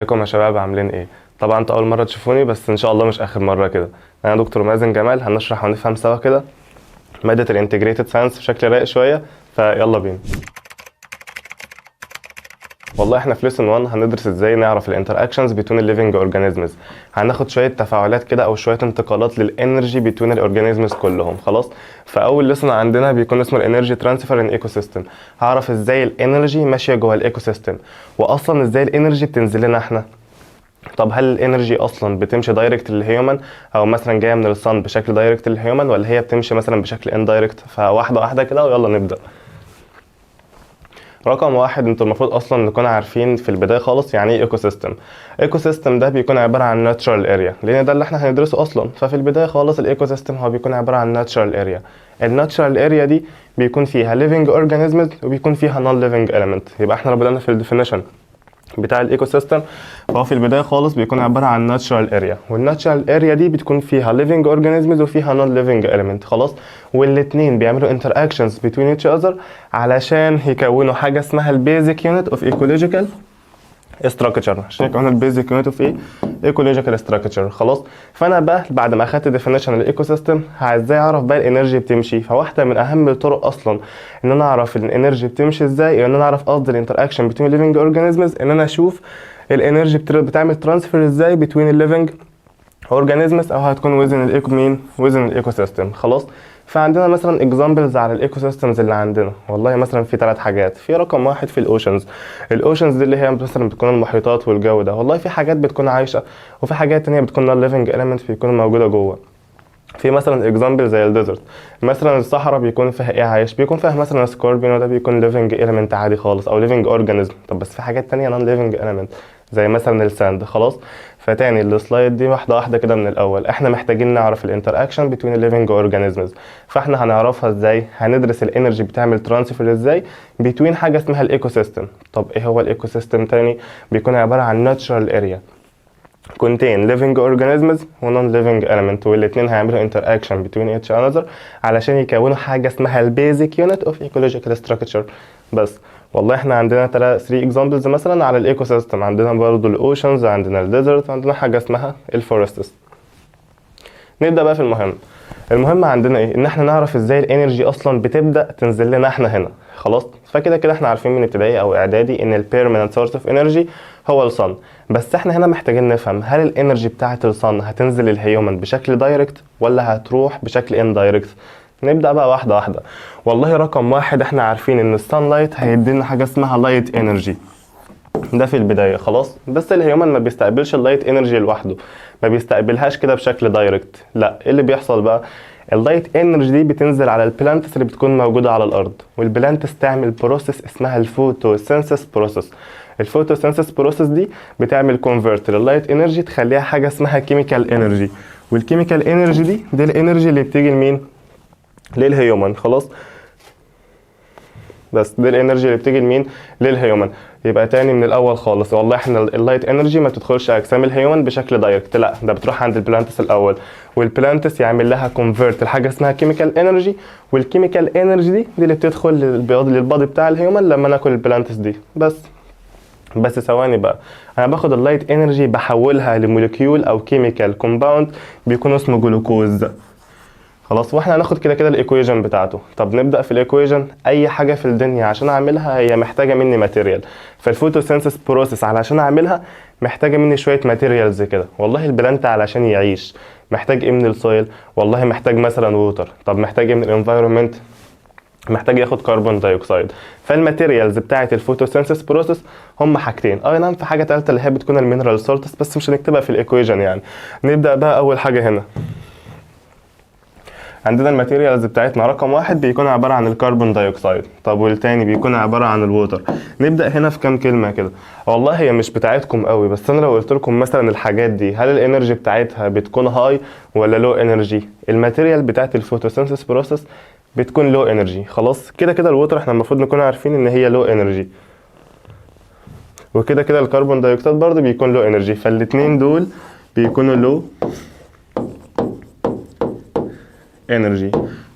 ازيكم يا شباب عاملين ايه؟ طبعا انتوا اول مره تشوفوني بس ان شاء الله مش اخر مره كده. انا دكتور مازن جمال، هنشرح ونفهم سوا كده ماده الانتجريتد ساينس بشكل رايق شويه، فيلا بينا. والله احنا في ليسون 1 هندرس ازاي نعرف الانتر اكشنز بين الليفنج اورجانيزمز. هناخد شويه تفاعلات كده او شويه انتقالات للانرجي بين الاورجانيزمز كلهم. خلاص، فاول ليسون عندنا بيكون اسمه الانرجي ترانسفير ان ايكو سيستم. هعرف ازاي الانرجي ماشيه جوه الايكو سيستم، واصلا ازاي الانرجي بتنزل لنا احنا. طب هل الانرجي اصلا بتمشي دايركت للهيومن، او مثلا جايه من الصن بشكل دايركت للهيومن، ولا هي بتمشي مثلا بشكل اندايركت؟ فواحده واحده كده ويلا نبدا. رقم واحد، انتوا المفروض اصلا نكون عارفين في البدايه خالص يعني ايه ايكو سيستم. ايكو سيستم ده بيكون عباره عن ناتشرال اريا، لان ده اللي احنا هندرسه اصلا. ففي البدايه خالص الايكو سيستم هو بيكون عباره عن ناتشرال اريا. الناتشرال اريا دي بيكون فيها living organisms وبيكون فيها non living element. يبقى احنا لو بدانا في الديفينيشن بتاع الايكو سيستم، فهو في البدايه خالص بيكون عباره عن ناتشرال اريا، والناتشرال اريا دي بتكون فيها living organisms وفيها non living element. خلاص، والاثنين بيعملوا interactions between each other علشان يكونوا حاجه اسمها البيزك يونت اوف ايكولوجيكال استراكشر، عشان يكونوا البيزك يونت اوف ايه؟ ايكولوجيكال استراكشر. خلاص، فانا بقى بعد ما اخدت ديفينيشن الايكو سيستم ازاي اعرف بقى الانرجي بتمشي. فواحده من اهم الطرق اصلا ان انا اعرف الانرجي بتمشي ازاي، ان انا اعرف قصدي الانتراكشن بين الليفنج اورجانيزمز، ان انا اشوف الانرجي بتعمل ترانسفير ازاي بين الليفنج اورجانيزمز، او هتكون وزن الايكو مين؟ وزن الايكو سيستم. خلاص، فعندنا مثلا اكزامبلز على الايكو سيستمز اللي عندنا. والله مثلا في 3 حاجات. في رقم واحد في الاوشنز. الاوشنز دي اللي هي مثلا بتكون المحيطات والجو ده. والله في حاجات بتكون عايشه، وفي حاجات تانية بتكون نون ليفنج اليمنت بيكونوا موجوده جوه. في مثلا اكزامبل زي الديزرت، مثلا الصحراء بيكون فيها ايه عايش؟ بيكون فيها مثلا سكوربيون، وده بيكون ليفنج اليمنت عادي خالص او ليفنج اورجانيزم. طب بس في حاجات تانية نون ليفنج اليمنت زي مثلا الساند. خلاص، فتاني السلايد دي واحده واحده كده من الاول. احنا محتاجين نعرف الانتر اكشن بين الليفنج اورجانيزمز. فاحنا هنعرفها ازاي؟ هندرس الانرجي بتعمل ترانسفير ازاي بين حاجه اسمها الايكو سيستم. طب ايه هو الايكو سيستم تاني؟ بيكون عباره عن ناتشرال اريا contain living organisms و non living element، والاثنين هيعملوا interaction between each other علشان يكونوا حاجة اسمها ال basic unit of ecological structure. بس والله احنا عندنا 3 examples مثلا على الايكو سيستم. عندنا برضو الاوشنز، عندنا الديزرت، عندنا حاجة اسمها الفورستس. نبدأ بقى في المهم عندنا ايه؟ ان احنا نعرف ازاي الانرجي اصلا بتبدا تنزل لنا احنا هنا. خلاص، فكده كده احنا عارفين من ابتدائي او اعدادي ان البيرمننت سورس اوف انرجي هو الصن. بس احنا هنا محتاجين نفهم هل الانرجي بتاعه الصن هتنزل للهيومن بشكل دايركت ولا هتروح بشكل اندايركت. نبدا بقى واحده واحده. والله رقم واحد، احنا عارفين ان الصن لايت هيدينا حاجه اسمها لايت انرجي، ده في البدايه. خلاص، بس الهيومن ما بيستقبلش اللايت انرجي لوحده، ما بيستقبلهاش كده بشكل دايركت. لا، ايه اللي بيحصل بقى؟ اللايت انرجي دي بتنزل على البلانتس اللي بتكون موجوده على الارض، والبلانتس تعمل بروسيس اسمها الفوتوسينثيس بروسيس. الفوتوسينثيس بروسيس دي بتعمل كونفرت لللايت انرجي تخليها حاجه اسمها كيميكال انرجي. والكيميكال انرجي دي الانرجي اللي بتيجي لمين؟ للهيومن. خلاص، بس دي الانرجي اللي بتيجي لمين؟ للهيومن. يبقى تاني من الاول خالص، والله احنا اللايت انرجي ما بتدخلش اجسام الهيومن بشكل دايركت، لا ده بتروح عند البلانتس الاول، والبلانتس يعمل لها كونفرت لحاجه اسمها كيميكال انرجي. والكيميكال انرجي دي اللي بتدخل للبادي بتاع الهيومن لما ناكل البلانتس دي. بس ثواني بقى، انا باخد اللايت انرجي بحولها لموليكيول او كيميكال كومباوند بيكون اسمه جلوكوز. خلاص، واحنا هناخد كده كده الايكويشن بتاعته. طب نبدا في الايكويشن. اي حاجه في الدنيا عشان اعملها هي محتاجه مني ماتيريال. فالفوتوسينثيس بروسيس علشان اعملها محتاجه مني شويه ماتيريالز كده. والله البلانت علشان يعيش محتاج ايه من السويل؟ والله محتاج مثلا ووتر. طب محتاج ايه من الانفايرمنت؟ محتاج ياخد كربون دايوكسيد. فالماتيريالز بتاعه الفوتوسينثيس بروسيس هم حاجتين. نعم، في حاجه ثالثه اللي هي بتكون المينرال سولتس، بس مش هنكتبها في الايكويشن يعني. نبدا بقى اول حاجه هنا. عندنا الماتيريالز بتاعتنا رقم واحد بيكون عبارة عن الكربون دايوكسيد. طب والتاني بيكون عبارة عن الووتر. نبدأ هنا في كام كلمة كده. والله هي مش بتاعتكم قوي، بس انا لو قلت لكم مثلا الحاجات دي هل الانرجي بتاعتها بتكون هاي ولا لو انرجي؟ الماتيريال بتاعت الفوتوسينثيس بروسيس بتكون لو انرجي. خلاص، كده كده الووتر احنا المفروض نكون عارفين ان هي لو انرجي، وكده كده الكربون دايوكسيد برضه بيكون لو انرجي. فالاتنين دول بيكونوا لو انرجي.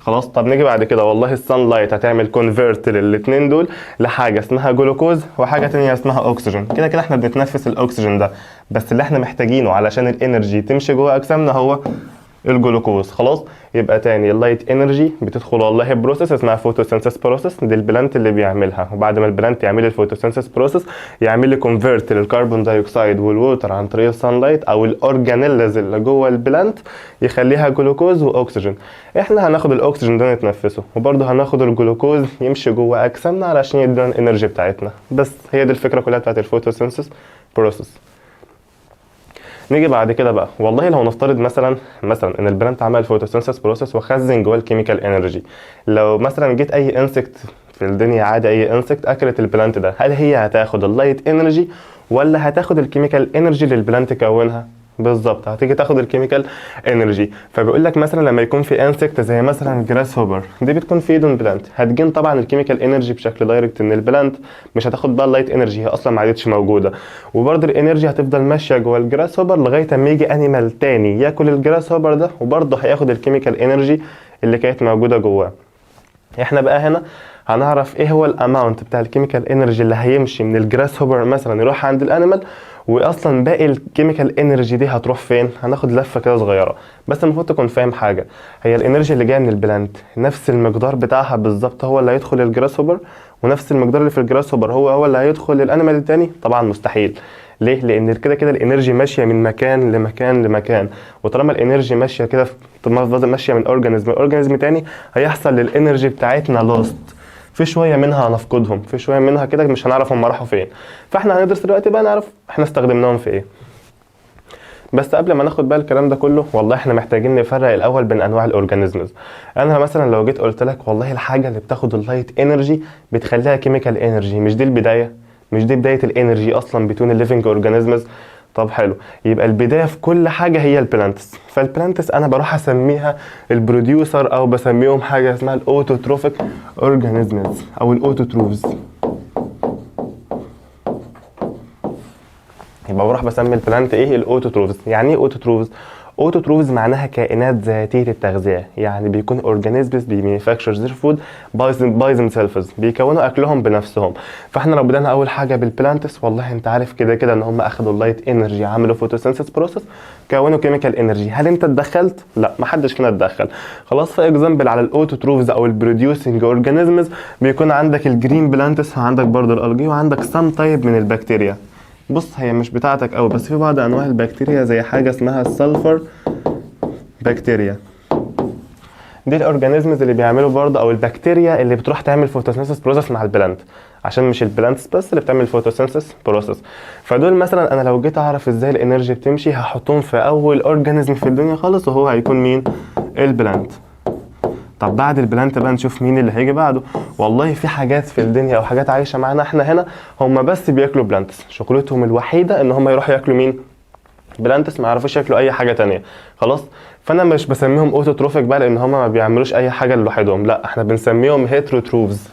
خلاص. طب نيجي بعد كده، والله السان لايت هتعمل كونفيرت للاتنين دول لحاجه اسمها جلوكوز وحاجه تانية اسمها اكسجين. كده كده احنا بنتنفس الاكسجين ده، بس اللي احنا محتاجينه علشان الانرجي تمشي جوه اجسامنا هو الجلوكوز. خلاص. يبقى تاني اللايت انرجي بتدخل والله بروسيس اسمها فوتوسينثيس بروسيس، دي البلانت اللي بيعملها، وبعد ما البلانت يعمل الفوتوسينثيس بروسيس يعمل لي كونفيرت للكربون دايوكسيد والووتر عن طريق السان لايت او الاورجانيلز اللي جوه البلانت يخليها جلوكوز واكسجين. احنا هناخد الاكسجين ده نتنفسه، وبرده هناخد الجلوكوز يمشي جوه اجسامنا علشان يدينا الانرجي بتاعتنا. بس هي دي الفكره كلها بتاعت الفوتوسينثيس بروسيس. نيجي بعد كده بقى، والله لو نفترض مثلا ان البلانت عمل فوتوسينثيس بروسيس وخزن جوه الكيميكال انرجي، لو مثلا جيت اي انسكت في الدنيا عادي، اي انسكت اكلت البلانت ده، هل هي هتاخد اللايت انرجي ولا هتاخد الكيميكال انرجي اللي البلانت كونها؟ بالظبط هتيجي تاخد الكيميكال انرجي. فبيقول لك مثلا لما يكون في انسكت زي مثلا جراس هوبر، دي بتكون في ايدون بلانت، هتجين طبعا الكيميكال انرجي بشكل دايركت ان البلانت مش هتاخد بقى اللايت انرجي، هي اصلا ما عادتش موجوده. وبرده الانرجي هتفضل ماشيه جوه الجراس هوبر لغايه اما يجي انيمال تاني ياكل الجراس هوبر ده، وبرده هياخد الكيميكال انرجي اللي كانت موجوده جواه. احنا بقى هنا هنعرف ايه هو الاماونت بتاع الكيميكال انرجي اللي هيمشي من الجراس هوبر مثلا يروح عند الانيمال، واصلا باقي الكيميكال انرجي دي هتروح فين. هناخد لفه كده صغيره، بس المفروض تكون فاهم حاجه، هي الانرجي اللي جايه من البلانت نفس المقدار بتاعها بالظبط هو اللي هيدخل الجراس هوبر، ونفس المقدار اللي في الجراس هوبر هو اللي هيدخل الانيمال التاني؟ طبعا مستحيل. ليه؟ لان كده كده الانرجي ماشيه من مكان لمكان لمكان، وطالما الانرجي ماشيه كده ماشيه من اورجانيزم تاني، هيحصل للانرجي بتاعتنا لوست، في شويه منها هنفقدهم، في شويه منها كده مش هنعرف هم راحوا فين. فاحنا هندرس دلوقتي بقى نعرف احنا استخدمناهم في ايه. بس قبل ما ناخد بقى الكلام ده كله، والله احنا محتاجين نفرق الاول بين انواع الاورجانيزمز. انا مثلا لو جيت قلت لك والله الحاجه اللي بتاخد اللايت انرجي بتخليها كيميكال انرجي، مش دي البدايه؟ مش دي بدايه الانرجي اصلا بتون الليفنج اورجانيزمز؟ طب حلو، يبقى البدايه في كل حاجه هي البلانتس. فالبلانتس انا بروح اسميها البروديوسر، او بسميهم حاجه اسمها الاوتوتروفيك اورجانيزمز او الاوتوتروفز. يبقى بروح بسمي البلانت ايه؟ الاوتوتروفز. يعني ايه اوتوتروفز؟ اوتوتروفز معناها كائنات ذاتيه التغذيه، يعني بيكون اورجانيزمز بيمانيفاكتشر ذير فود باي ذيم سيلفز، بيكونوا اكلهم بنفسهم. فاحنا لو بدانا اول حاجه بالبلانتس، والله انت عارف كده كده ان هم اخدوا اللايت انرجي، عملوا فوتوسينثيس بروسيس، كونوا كيميكال انرجي. هل انت اتدخلت؟ لا، ما حدش فينا اتدخل. خلاص. فاكزامبل على الاوتوتروفز او البروديوسنج اورجانيزمز، بيكون عندك الجرين بلانتس، وعندك برضو الالجي، وعندك سام تايب من البكتيريا. بص هي مش بتاعتك قوي، بس في بعض انواع البكتيريا زي حاجه اسمها السلفر بكتيريا، دي الاورجانيزمز اللي بيعملوا برضه، او البكتيريا اللي بتروح تعمل فوتوسينثيس بروسيس مع البلانت، عشان مش البلانتس بس اللي بتعمل فوتوسينثيس بروسيس. فدول مثلا انا لو جيت اعرف ازاي الانرجي بتمشي، هحطهم في اول اورجانيزم في الدنيا خالص، وهو هيكون مين؟ البلانت. طب بعد البلانت بقى نشوف مين اللي هيجي بعده. والله في حاجات في الدنيا او حاجات عايشه معانا احنا هنا هم بس بياكلوا بلانتس، شغلتهم الوحيده ان هم يروحوا ياكلوا مين؟ بلانتس، ما يعرفوش ياكلوا اي حاجه تانية. خلاص. فانا مش بسميهم اوتوتروفيك بقى لان هم ما بيعملوش اي حاجه لوحدهم، لا احنا بنسميهم هيتروتروفز.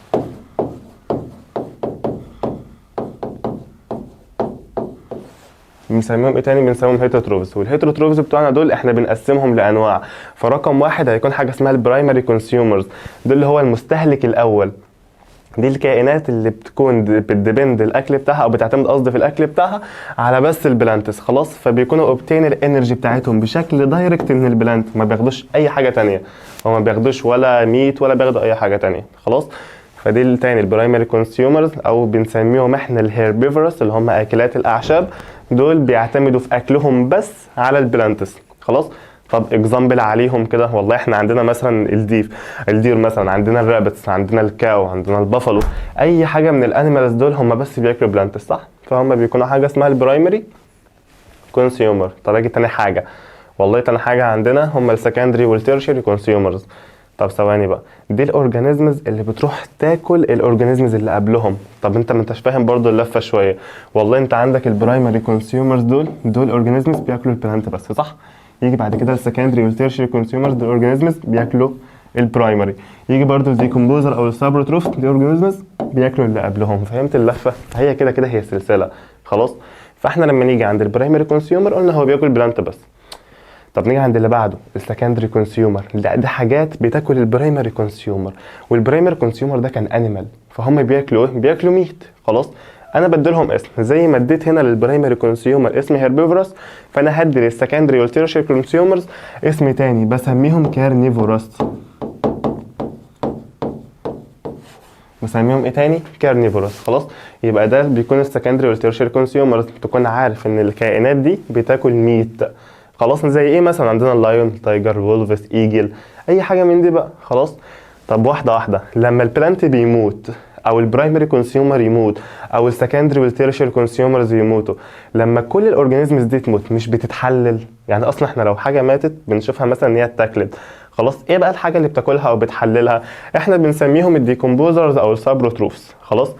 بنسميهم ايه تاني؟ بنسميهم هيتروتروفز. والهيتروتروفز بتوعنا دول احنا بنقسمهم لانواع. فرقم واحد هيكون حاجه اسمها البرايمري كونسيومرز، ده اللي هو المستهلك الاول، دي الكائنات اللي بتكون بتديبند الاكل بتاعها، او بتعتمد قصدي في الاكل بتاعها على بس البلانتس. خلاص. فبيكونوا اوبتين الانرجي بتاعتهم بشكل دايركت من البلانت، ما بياخدوش اي حاجه تانية، هو ما بياخدوش ولا ميت ولا بياخدوا اي حاجه تانية. خلاص. فدي التاني البرايمري كونسيومرز، او بنسميهم احنا الهيربيفورس، اللي هم اكلات الاعشاب، دول بيعتمدوا في اكلهم بس على البلانتس. خلاص. طب اكزامبل عليهم كده، والله احنا عندنا مثلا الدير مثلا، عندنا الرابتس، عندنا الكاو، عندنا البافالو، اي حاجه من الانيمالز دول هم بس بياكلوا بلانتس، صح؟ فهم بيكونوا حاجه اسمها البرايمري كونسيومر. طب اجي تاني حاجه، والله تاني حاجه عندنا هم السكندري والتيرشري كونسيومرز. طب ثواني بقى، دي الاورجانيزمز اللي بتروح تاكل الاورجانيزمز اللي قبلهم. طب انت ما انتش فاهم برضو اللفه شويه. والله انت عندك البرايمري كونسيومرز، دول اورجانيزمز بياكلوا البلانت بس، صح؟ يجي بعد كده السكندري والتيرشري كونسيومرز، دول اورجانيزمز بياكلوا البرايمري. يجي برضو الديكومبوزر او السابروتروف، دي اورجانيزمز بياكلوا اللي قبلهم. فهمت اللفه؟ هي كده كده هي سلسله. خلاص. فاحنا لما نيجي عند البرايمري كونسيومر قلنا هو بياكل بلانت بس. طب نيجي عند اللي بعده السكندري كونسيومر. دي حاجات بتاكل البرايمري كونسيومر، والبرايمري كونسيومر ده كان انيمال، فهم بياكلوا ايه؟ بياكلوا ميت. خلاص انا بديلهم اسم زي ما اديت هنا للبرايمري كونسيومر اسم هيربيفورس، فانا هدي للسكندري والتيرشري كونسيومرز اسم تاني بسميهم كارنيفورس. بسميهم ايه تاني؟ كارنيفورس. خلاص يبقى ده بيكون السكندري والتيرشري كونسيومرز. تكون عارف ان الكائنات دي بتاكل ميت. خلاص زي ايه مثلا؟ عندنا اللايون، تايجر، وولفز، ايجل، اي حاجه من دي بقى. خلاص طب واحده واحده، لما البلانت بيموت او البرايمري كونسيومر يموت او السكندري والتيرشري كونسيومرز يموتوا، لما كل الاورجانيزمز دي تموت مش بتتحلل؟ يعني اصلا احنا لو حاجه ماتت بنشوفها مثلا ان هي اتاكلت، خلاص ايه بقى الحاجه اللي بتاكلها او بتحللها؟ احنا بنسميهم الديكومبوزرز او السابروتروفز. خلاص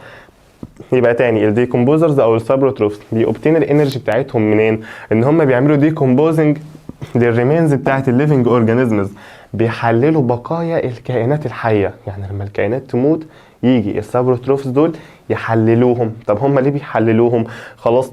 يبقى تاني الديكومبوزرز او السابروتروفز بيوبتين الانرجي بتاعتهم منين؟ ان هم بيعملوا ديكومبوزنج للريمينز بتاعت الليفنج اورجانيزمز، بيحللوا بقايا الكائنات الحيه. يعني لما الكائنات تموت يجي السابروتروفز دول يحللوهم. طب هم ليه بيحللوهم؟ خلاص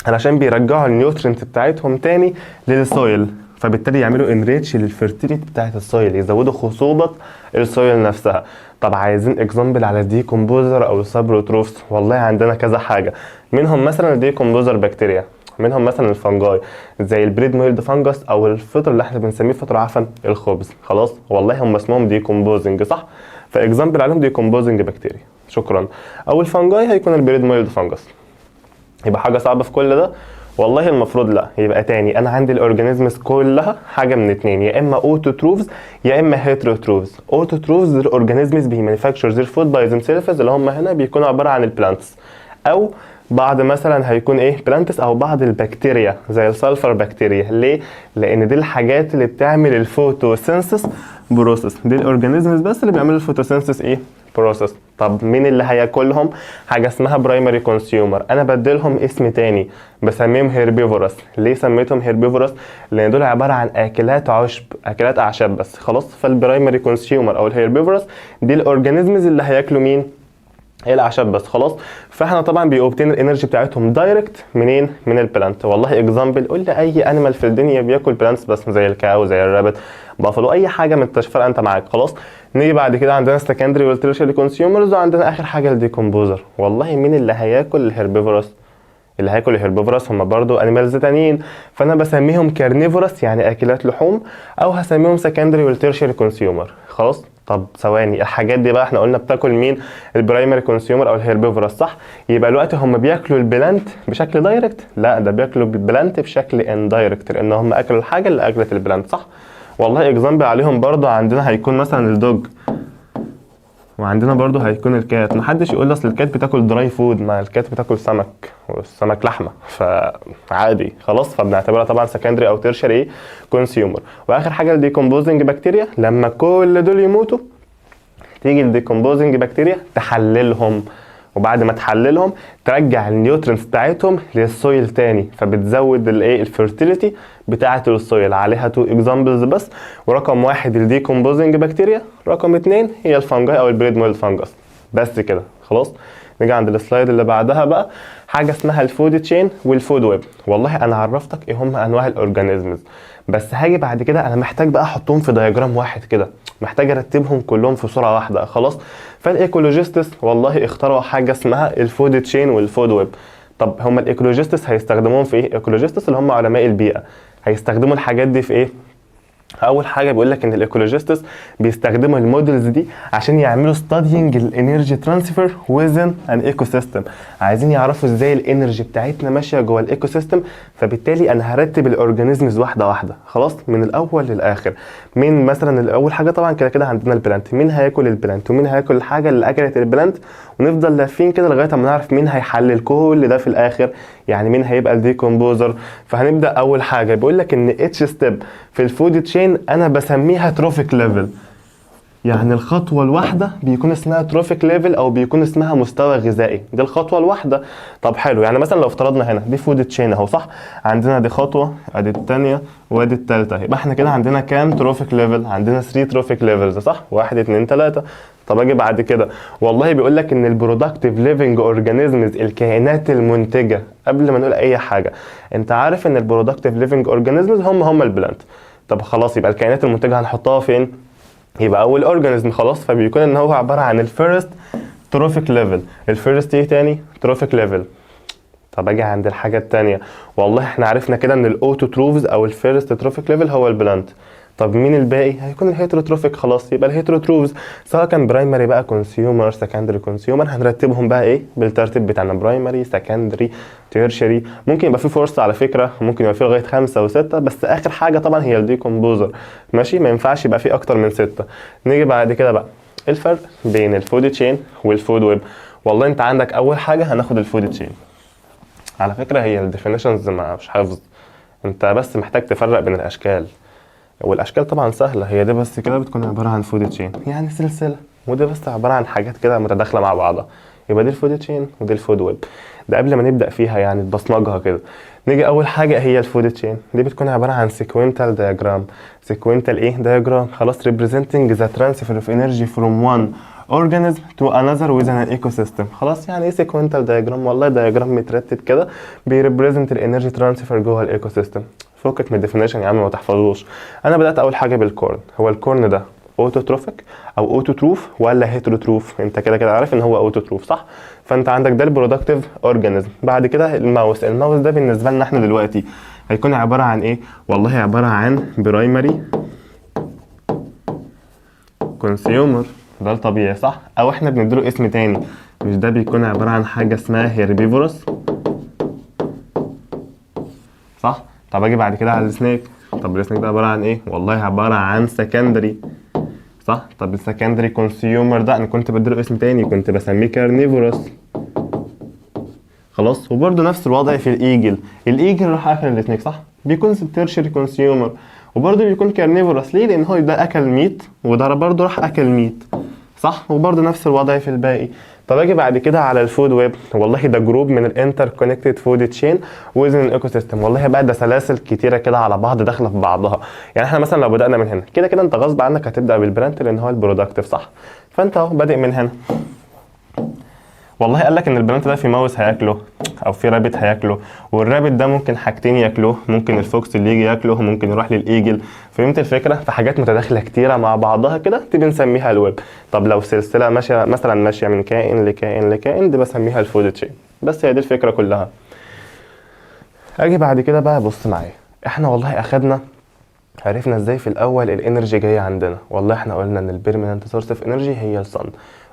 علشان بيرجعوا النيوترينت بتاعتهم تاني للسويل، فبالتالي يعملوا انريتش للفيرتيليتي بتاعت السويل، يزودوا خصوبه السويل نفسها. طب عايزين اكزامبل على الديكومبوزر او السابروتروفز؟ والله عندنا كذا حاجه، منهم مثلا الديكومبوزر بكتيريا، منهم مثلا الفنجاي زي البريد مويلد فانجس او الفطر اللي احنا بنسميه فطر عفن الخبز. خلاص والله هم اسمهم ديكومبوزنج صح، فاكزامبل عليهم ديكومبوزنج بكتيريا. شكرا. او الفنجاي هيكون البريد مويلد فانجس. يبقى حاجه صعبه في كل ده؟ والله المفروض لا. يبقى تاني انا عندي الاورجانيزمز كلها حاجه من اتنين، يا اما اوتوتروفز يا اما هيتروتروفز. اوتوتروفز الاورجانيزمز بيمانيفاكتشر ذير فود باي ذيم سيلفز، اللي هم هنا بيكونوا عباره عن البلانتس، او بعض مثلا هيكون ايه بلانتس، او بعض البكتيريا زي السلفر بكتيريا. ليه؟ لان دي الحاجات اللي بتعمل الفوتوسينثيس بروسيس، دي الاورجانيزمز بس اللي بيعملوا الفوتوسينثيس ايه بروسيس. طب مين اللي هياكلهم؟ حاجه اسمها برايمري كونسيومر، انا بديلهم اسم تاني بسميهم هيربيفورس. ليه سميتهم هيربيفورس؟ لان دول عباره عن اكلات عشب، اكلات اعشاب بس. خلاص فالبرايمري كونسيومر او الهيربيفورس دي الاورجانيزمز اللي هياكلوا مين؟ هي الاعشاب بس. خلاص فاحنا طبعا بيوبتين الانرجي بتاعتهم دايركت منين؟ من البلانت. والله اكزامبل قول لي اي انيمال في الدنيا بياكل بلانتس بس، زي الكاو، زي الرابت، بافلو، اي حاجه من التشفير انت معاك. خلاص نيجي بعد كده عندنا السكندري والتيرشري كونسيومرز، وعندنا اخر حاجه الديكومبوزر. والله مين اللي هياكل الهيربيفورس؟ اللي هياكل الهيربيفورس هم برضو انيمالز تانيين، فانا بسميهم كارنيفورس يعني اكلات لحوم، او هسميهم سكندري والتيرشري كونسيومر. خلاص طب ثواني، الحاجات دي بقى احنا قلنا بتاكل مين؟ البرايمري كونسيومر او الهيربيفورس صح؟ يبقى الوقت هم بياكلوا البلانت بشكل دايركت؟ لا، ده بياكلوا البلانت بشكل اندايركت، لان هم اكلوا الحاجه اللي اكلت البلانت صح؟ والله اكزامبل عليهم برضو عندنا هيكون مثلا الدوج، وعندنا برضو هيكون الكات. محدش يقول اصل الكات بتاكل دراي فود، ما الكات بتاكل سمك، والسمك لحمه، فعادي. خلاص فبنعتبرها طبعا سكندري او تيرشري كونسيومر. واخر حاجه الديكومبوزنج بكتيريا، لما كل دول يموتوا تيجي الديكومبوزنج بكتيريا تحللهم، وبعد ما تحللهم ترجع النيوترينز بتاعتهم للسويل تاني، فبتزود الايه الفيرتيليتي بتاعه السويل. عليها تو اكزامبلز بس، ورقم واحد الديكومبوزنج بكتيريا، رقم اتنين هي الفنجاي او البريد مويل فانجس. بس كده خلاص. نيجي عند السلايد اللي بعدها بقى، حاجه اسمها الفود تشين والفود ويب. والله انا عرفتك ايه هم انواع الاورجانيزمز، بس هاجي بعد كده انا محتاج بقى احطهم في دياجرام واحد كده، محتاج ارتبهم كلهم في صوره واحده. خلاص فالايكولوجيستس والله اخترعوا حاجه اسمها الفود تشين والفود ويب. طب هم الايكولوجيستس هيستخدموهم في ايه؟ الايكولوجيستس اللي هم علماء البيئه هيستخدموا الحاجات دي في ايه؟ اول حاجه بيقول لك ان الايكولوجيستس بيستخدموا المودلز دي عشان يعملوا ستادينج الانرجي ترانسفير ويزن ان ايكو سيستم، عايزين يعرفوا ازاي الانرجي بتاعتنا ماشيه جوه الايكو سيستم. فبالتالي انا هرتب الاورجانيزمز واحده واحده خلاص من الاول للاخر. مين مثلا الاول حاجه؟ طبعا كده كده عندنا البلانت، مين هياكل البلانت ومين هياكل الحاجه اللي اكلت البلانت، ونفضل لافين كده لغايه ما نعرف مين هيحلل كل ده في الاخر، يعني مين هيبقى الديكومبوزر. فهنبدا اول حاجه بيقول لك ان اتش ستيب في الفود تشين انا بسميها تروفيك ليفل. يعني الخطوة الواحدة بيكون اسمها تروفيك ليفل او بيكون اسمها مستوى غذائي، دي الخطوة الواحدة. طب حلو، يعني مثلا لو افترضنا هنا دي فود تشين اهو صح، عندنا دي خطوة ادي التانية وادي التالتة، يبقى احنا كده عندنا كام تروفيك ليفل؟ عندنا 3 تروفيك ليفلز صح، 1 2 3. طب اجي بعد كده والله بيقول لك ان البرودكتيف ليفنج اورجانيزمز، الكائنات المنتجة. قبل ما نقول اي حاجة، انت عارف ان البرودكتيف ليفنج اورجانيزمز هم البلانت. طب خلاص، يبقى الكائنات المنتجة هنحطها فين؟ يبقى اول اورجانيزم خلاص، فبيكون ان هو عباره عن الفيرست تروفيك ليفل. الفيرست ايه تاني؟ تروفيك ليفل. طب اجي عند الحاجه التانيه، والله احنا عرفنا كده ان الاوتوتروفز او الفيرست تروفيك ليفل هو البلانت. طب مين الباقي؟ هيكون الهيتروتروفيك. خلاص يبقى الهيتروتروفز سواء كان برايمري بقى كونسيومر سكندري كونسيومر، هنرتبهم بقى ايه بالترتيب بتاعنا، برايمري سكندري تيرشري. ممكن يبقى في فرصه على فكره، ممكن يبقى في لغايه 5 و6، بس اخر حاجه طبعا هي الديكومبوزر. ماشي، ما ينفعش يبقى في اكتر من 6. نيجي بعد كده بقى الفرق بين الفود تشين والفود ويب. والله انت عندك اول حاجه هناخد الفود تشين. على فكره هي الديفينيشنز مش حفظ، انت بس محتاج تفرق بين الاشكال، والاشكال طبعا سهله، هي دي بس كده بتكون عباره عن فود تشين يعني سلسله، وده بس عباره عن حاجات كده متداخله مع بعضها. يبقى دي الفود تشين ودي الفود ويب. ده قبل ما نبدا فيها يعني تبصمجها كده. نيجي اول حاجه هي الفود تشين، دي بتكون عباره عن سيكوينتال دايجرام. سيكوينتال ايه؟ دايجرام. خلاص، representing the transfer of energy from one organism to another within an ecosystem. خلاص، يعني ايه سيكوينتال دايجرام؟ والله دايجرام مترتب كده بيريبريزنت الانرجي ترانسفير جوه الايكو سيستم. فكك من الديفينيشن يا عم ما تحفظوش. انا بدات اول حاجه بالكورن. هو الكورن ده اوتوتروفيك او اوتوتروف ولا هيتروتروف؟ انت كده كده عارف ان هو اوتوتروف صح. فانت عندك ده البرودكتيف اورجانيزم. بعد كده الماوس. الماوس ده بالنسبه لنا احنا دلوقتي هيكون عباره عن ايه؟ والله عباره عن برايمري كونسيومر، ده الطبيعي صح، او احنا بنديله اسم تاني، مش ده بيكون عباره عن حاجه اسمها هيربيفورس صح. طب اجي بعد كده على السنيك. طب السنيك ده عباره عن ايه؟ والله عباره عن سكندري صح. طب السكندري كونسيومر ده انا كنت بديله اسم تاني، كنت بسميه كارنيفورس. خلاص، وبرده نفس الوضع في الايجل. الايجل راح اكل السنيك صح، بيكون تيرشري كونسيومر، وبرده بيكون كارنيفورس. ليه؟ لان هو ده اكل ميت وده برده راح اكل ميت صح. وبرده نفس الوضع في الباقي. طب اجي بعد كده على الفود ويب. والله ده جروب من الانتر كونكتد فود تشين ويزن الايكو سيستم. والله بقى ده سلاسل كتيره كده على بعض داخله في بعضها. يعني احنا مثلا لو بدانا من هنا كده كده انت غصب عنك هتبدا بالبرانت لان هو البرودكتيف صح. فانت اهو بادئ من هنا. والله قال لك ان البلانت ده في ماوس هياكله او في رابت هياكله، والرابت ده ممكن حاجتين ياكلوه، ممكن الفوكس اللي يجي ياكله، ممكن يروح للايجل. فهمت الفكره؟ في حاجات متداخله كتيره مع بعضها كده تبي نسميها الويب. طب لو سلسله ماشيه مثلا ماشيه من كائن لكائن لكائن دي بسميها الفود تشين. بس هي دي الفكره كلها. اجي بعد كده بقى بص معايا، احنا والله اخدنا عرفنا ازاي في الاول الانرجي جايه عندنا. والله احنا قلنا ان البيرمننت سورس اوف انرجي هي الصن،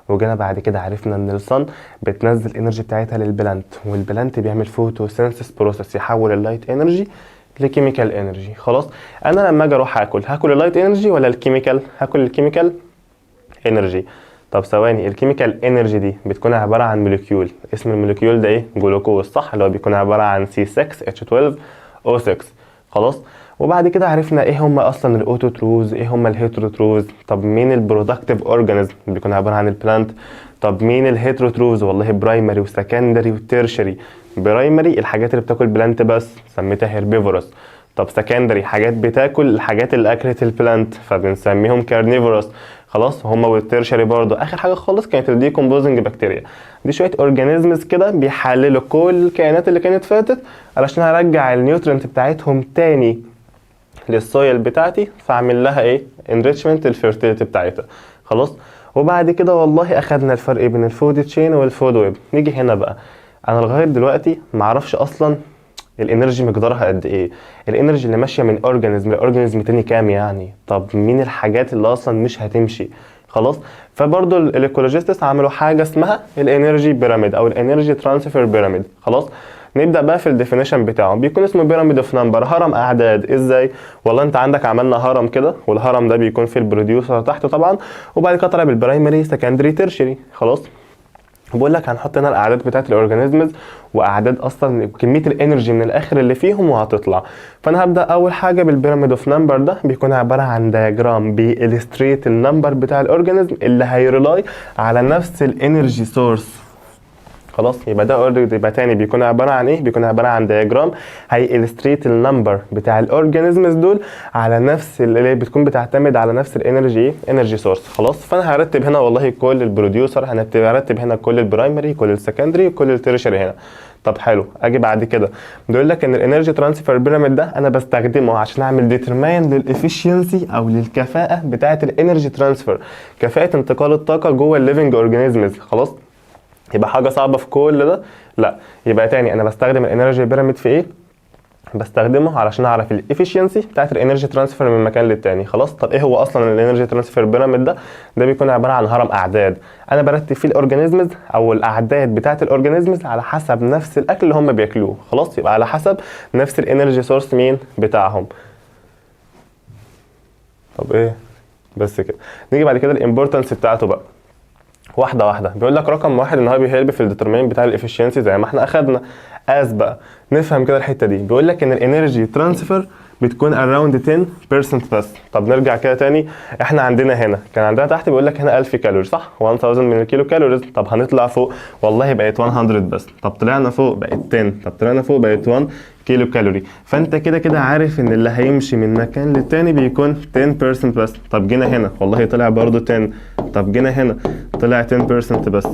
وجينا بعد كده عرفنا ان الصن بتنزل الانرجي بتاعتها للبلانت، والبلانت بيعمل فوتوسينثيس بروسيس يحول اللايت انرجي لكيميكال انرجي. خلاص، انا لما اجي اروح هاكل اللايت انرجي ولا الكيميكال؟ هاكل الكيميكال انرجي. طب ثواني، الكيميكال انرجي دي بتكون عباره عن موليكيول، اسم الموليكيول ده ايه؟ جلوكوز صح، اللي هو بيكون عباره عن C6H12O6. خلاص، وبعد كده عرفنا ايه هم اصلا الاوتوتروز، ايه هم الهيتروتروز. طب مين البرودكتيف اورجانيزم؟ بيكون عباره عن البلانت. طب مين الهيتروتروز؟ والله برايمري وسكندري وتيرشري. برايمري الحاجات اللي بتاكل بلانت بس سميتها هيربيفورس. طب سكندري حاجات بتاكل الحاجات اللي اكلت البلانت فبنسميهم كارنيفورس. خلاص، هما والتيرشري برضو. اخر حاجه خالص كانت الديكومبوزنج بكتيريا. دي شويه اورجانيزمز كده بيحللوا كل الكائنات اللي كانت فاتت علشان ارجع النيوترينت بتاعتهم تاني للسويل بتاعتي، فاعمل لها ايه؟ انريتشمنت الفيرتيليتي بتاعتها. خلاص، وبعد كده والله اخدنا الفرق بين الفود تشين والفود ويب. نيجي هنا بقى، انا لغايه دلوقتي معرفش اصلا الانرجي مقدارها قد ايه، الانرجي اللي ماشيه من اورجانيزم لاورجانيزم تاني كام يعني. طب مين الحاجات اللي اصلا مش هتمشي؟ خلاص، فبرضو الايكولوجيستس عملوا حاجه اسمها الانرجي بيراميد او الانرجي ترانسفير بيراميد. خلاص، نبدا بقى في الديفينيشن بتاعه. بيكون اسمه بيراميد اوف نمبر، هرم اعداد. ازاي؟ والله انت عندك عملنا هرم كده، والهرم ده بيكون فيه البروديوسر تحت طبعا، وبعد كده طلع بالبرايمري سكندري تيرشري. خلاص، بقول لك هنحط هنا الاعداد بتاعه الاورجانيزمز واعداد اصلا كميه الانرجي من الاخر اللي فيهم وهتطلع. فانا هبدا اول حاجه بالبيراميد اوف نمبر. ده بيكون عباره عن دياجرام بيلستريت النمبر بتاع الاورجانيزم اللي هيرلاي على نفس الانرجي سورس. خلاص يبقى ده اوريدي. يبقى تاني بيكون عباره عن ايه؟ بيكون عباره عن دياجرام هيلستريت النمبر بتاع الاورجانيزمز دول على نفس اللي بتكون بتعتمد على نفس الانرجي انرجي سورس. خلاص فانا هرتب هنا والله كل البروديوسر، هرتب هنا كل البرايمري، كل السكندري، كل التيرشري هنا. طب حلو، اجي بعد كده بيقول لك ان الانرجي ترانسفير بيراميد ده انا بستخدمه عشان اعمل ديترماين للافيشنسي او للكفاءه بتاعه الانرجي ترانسفير، كفاءه انتقال الطاقه جوه الليفنج اورجانيزمز. خلاص يبقى حاجه صعبه في كل ده؟ لا. يبقى تاني انا بستخدم الانرجي بيراميد في ايه؟ بستخدمه علشان اعرف الافيشنسي بتاعت الانرجي ترانسفير من مكان للتاني. خلاص طب ايه هو اصلا الانرجي ترانسفير بيراميد ده؟ ده بيكون عباره عن هرم اعداد انا برتب فيه الاورجانيزمز او الاعداد بتاعت الاورجانيزمز على حسب نفس الاكل اللي هم بياكلوه. خلاص يبقى على حسب نفس الانرجي سورس مين بتاعهم. طب ايه بس كده. نيجي بعد كده الامبورتنس بتاعته بقى واحده واحده. بيقول لك رقم واحد ان هو بيهلب في الديترمين بتاع الافيشنسي زي ما احنا اخدنا. بقى نفهم كده الحته دي. بيقول لك ان الانرجي ترانسفير بتكون around 10% بس. طب نرجع كده تاني. احنا عندنا هنا كان عندنا تحت بيقول لك هنا 1000 كالوري صح؟ 1000 من الكيلو كالوريز. طب هنطلع فوق والله بقت 100 بس. طب طلعنا فوق بقت 10. طب طلعنا فوق بقت 1 كيلو كالوري. فانت كده كده عارف ان اللي هيمشي من مكان للتاني بيكون 10% بس. طب جينا هنا والله طلع برضو 10. طب جينا هنا طلع 10% بس.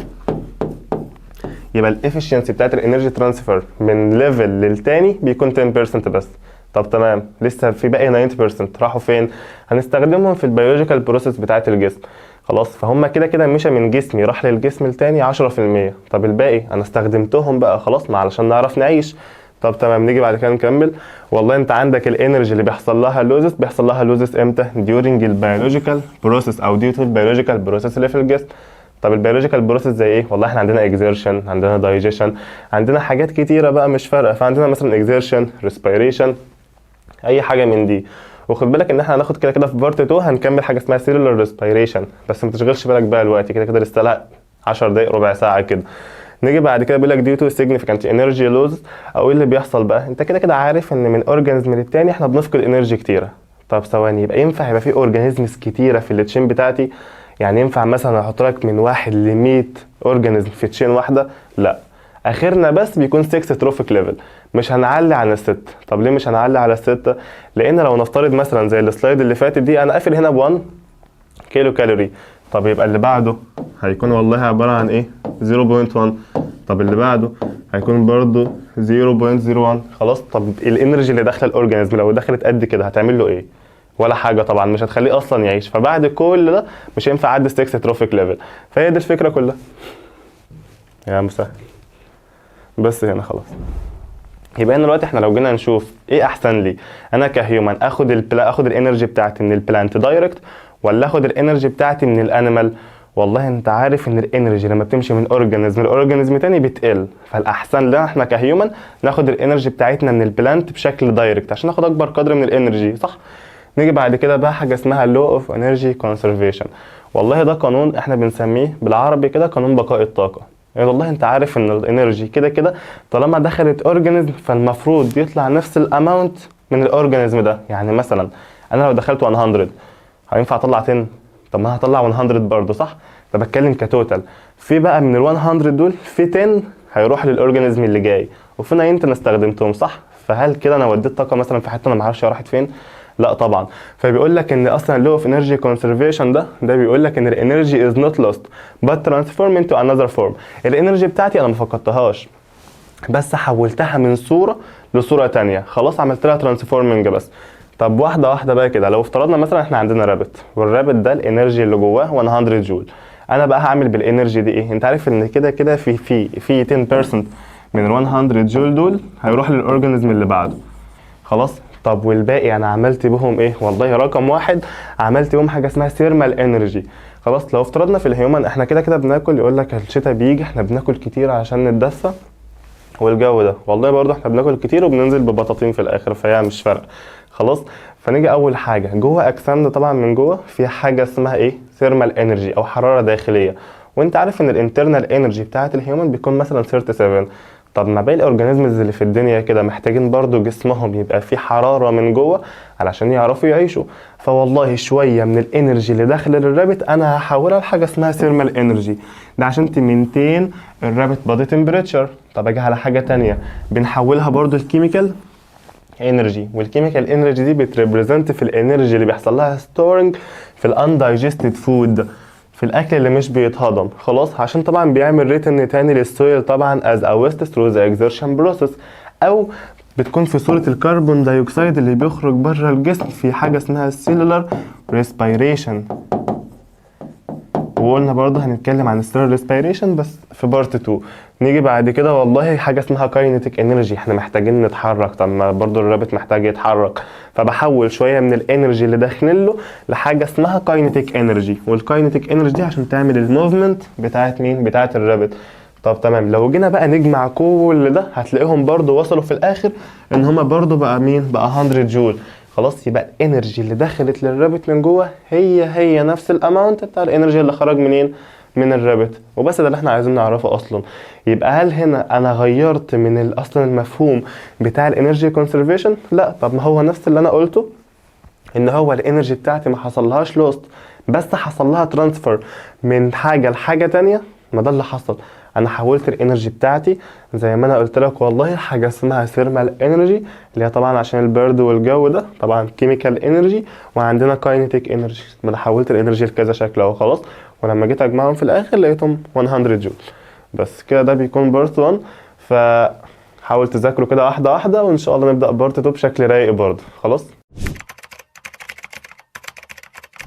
يبقى الافشنسي بتاعت الانرجي ترانسفير من ليفل للتاني بيكون 10% بس. طب تمام لسه في باقي 90% راحوا فين؟ هنستخدمهم في البيولوجيكال بروسيس بتاعت الجسم. خلاص فهم كده كده مشى من جسمي راح للجسم التاني 10%. طب الباقي انا استخدمتهم بقى خلاص ما علشان نعرف نعيش. طب تمام نيجي بعد كده نكمل. والله انت عندك الانرجي اللي بيحصل لها لوزس امتى؟ during البيولوجيكال بروسيس او due to البيولوجيكال بروسيس اللي في الجسم. طب البيولوجيكال بروسيس زي ايه؟ والله احنا عندنا اكزيرشن، عندنا دايجيشن، عندنا حاجات كتيره بقى مش فارقه. فعندنا مثلا اكزيرشن، ريسبيريشن، اي حاجه من دي. وخد بالك ان احنا هناخد كده كده في بارت 2 هنكمل حاجه اسمها سيلولار ريسبيريشن، بس ما تشغلش بالك بقى دلوقتي كده كده لسه لها 10 دقايق ربع ساعه كده. نيجي بعد كده بيقول لك ديو تو significant energy loss او ايه اللي بيحصل بقى؟ انت كده كده عارف ان من اورجانيزم للتاني احنا بنفقد انرجي كتيره. طب ثواني يبقى ينفع يبقى في اورجانيزمز كتيره في التشين بتاعتي؟ يعني ينفع مثلا احط لك من 1 ل 100 اورجانيزم في تشين واحده؟ لا. اخرنا بس بيكون 6 تروفيك ليفل، مش هنعلي على ال6. طب ليه مش هنعلي على ال6؟ لان لو نفترض مثلا زي السلايد اللي فاتت دي انا قافل هنا ب 1 كيلو كالوري. طب يبقى اللي بعده هيكون والله عباره عن ايه؟ 0.1. طب اللي بعده هيكون برضو 0.01. خلاص طب الانرجي اللي داخله الاورجانيزم لو دخلت قد كده هتعمل له ايه؟ ولا حاجه طبعا، مش هتخليه اصلا يعيش. فبعد كل ده مش هينفع اعدي 6 تروفيك ليفل. فهي دي الفكره كلها يا مسهل. بس هنا خلاص. يبقى هنا دلوقتي احنا لو جينا نشوف ايه احسن لي انا كهيومن، اخد الانرجي بتاعتي من البلانت دايركت ولا اخد الانرجي بتاعتي من الانيمال؟ والله انت عارف ان الانرجي لما بتمشي من اورجانيزم لاورجانيزم تاني بتقل. فالاحسن لنا احنا كهيومن ناخد الانرجي بتاعتنا من البلانت بشكل دايركت عشان ناخد اكبر قدر من الانرجي صح. نيجي بعد كده بقى حاجه اسمها لو اوف انرجي كونسرفيشن. والله ده قانون احنا بنسميه بالعربي كده قانون بقاء الطاقه. يعني والله انت عارف ان الانرجي كده كده طالما دخلت اورجانيزم فالمفروض يطلع نفس الاماونت من الاورجانيزم ده. يعني مثلا انا لو دخلت 100 هينفع اطلع 10؟ طب ما هطلع 100 برضه صح. ده بتكلم كتوتال. في بقى من ال 100 دول في 10 هيروح للاورجانيزم اللي جاي وفي 90 انا استخدمتهم صح. فهل كده انا وديت طاقه مثلا في حته انا ما اعرفش راحت فين؟ لا طبعا. فبيقول لك ان اصلا لو اوف انرجي كونسرفيشن ده بيقول لك ان الانرجي از نوت لوست بات ترانسفورم انتو انذر فورم. الانرجي بتاعتي انا ما فقدتهاش بس حولتها من صوره لصوره تانية. خلاص عملت لها ترانسفورمنج بس. طب واحده واحده بقى كده. لو افترضنا مثلا احنا عندنا رابت والرابت ده الانرجي اللي جواه 100 جول. انا بقى هعمل بالانرجي دي ايه؟ انت عارف ان كده كده في 10% من ال 100 جول دول هيروح للاورجانيزم اللي بعده. خلاص طب والباقي انا عملت بهم ايه؟ والله رقم واحد عملت بهم حاجه اسمها ثيرمال انرجي. خلاص لو افترضنا في الهيومن احنا كده كده بناكل، يقول لك الشتاء بيجي احنا بناكل كتير عشان نتدفى والجو ده. والله برضه احنا بناكل كتير وبننزل ببطاطين في الاخر فهي مش فارقه. خلاص فنيجي اول حاجه جوه اجسامنا طبعا من جوه في حاجه اسمها ايه؟ ثيرمال انرجي او حراره داخليه. وانت عارف ان الانترنال انرجي بتاعه الهيومن بيكون مثلا 37. طب ما باقي الاورجانيزمز اللي في الدنيا كده محتاجين برضو جسمهم يبقى فيه حرارة من جوه علشان يعرفوا يعيشوا. فوالله شوية من الانرجي اللي داخل الرابت انا هحولها لحاجة اسمها ثيرمال انرجي، ده عشان تمنتين الرابت بادي تمبريتشر. طب اجي على حاجة تانية بنحولها برضو الكيميكال انرجي، والكيميكال انرجي دي بتريبريزنت في الانرجي اللي بيحصل لها ستورنج في الاندايجستد فود، في الاكل اللي مش بيتهضم خلاص، عشان طبعا بيعمل ريتن تاني للسويل طبعا از ا ويست ثرو ذا اكزرشن بروسيس، او بتكون في صورة الكربون دايوكسيد اللي بيخرج بره الجسم في حاجة اسمها السيلولار ريسبيريشن. وقلنا برضه هنتكلم عن السيلولار ريسبيريشن بس في بارت 2. نيجي بعد كده والله حاجه اسمها كاينيتيك انرجي، احنا محتاجين نتحرك، طب ما برضه الرابط محتاج يتحرك، فبحول شويه من الانرجي اللي داخل له لحاجه اسمها كاينيتيك انرجي. والكاينيتيك انرجي دي عشان تعمل الموفمنت بتاعت مين؟ بتاعت الرابط. طب تمام، لو جينا بقى نجمع كل ده هتلاقيهم برضه وصلوا في الاخر ان هما برضه بقى مين؟ بقى 100 جول. خلاص، يبقى الانرجي اللي دخلت للرابط من جوه هي نفس الاماونت بتاع الانرجي اللي خرج منين؟ من الرابط. وبس ده اللي احنا عايزين نعرفه اصلا. يبقى هل هنا انا غيرت من اصلا المفهوم بتاع الانرجي كونسرفيشن؟ لا. طب ما هو نفس اللي انا قلته، ان هو الانرجي بتاعتي ما حصلهاش لوست، بس حصل لها ترانسفير من حاجه لحاجه تانية. ما ده اللي حصل، انا حولت الانرجي بتاعتي زي ما انا قلت لك والله حاجه اسمها ثيرمال انرجي اللي هي طبعا عشان البرد والجو ده، طبعا كيميكال انرجي، وعندنا كاينيتيك انرجي. ما انا حولت الانرجي لكذا شكل اهو خلاص، ولما جيت اجمعهم في الاخر لقيتهم 100 جول. بس كده ده بيكون بارت 1. فحاول تذاكروا كده واحده واحده، وان شاء الله نبدا بارت 2 بشكل رايق برضه. خلاص،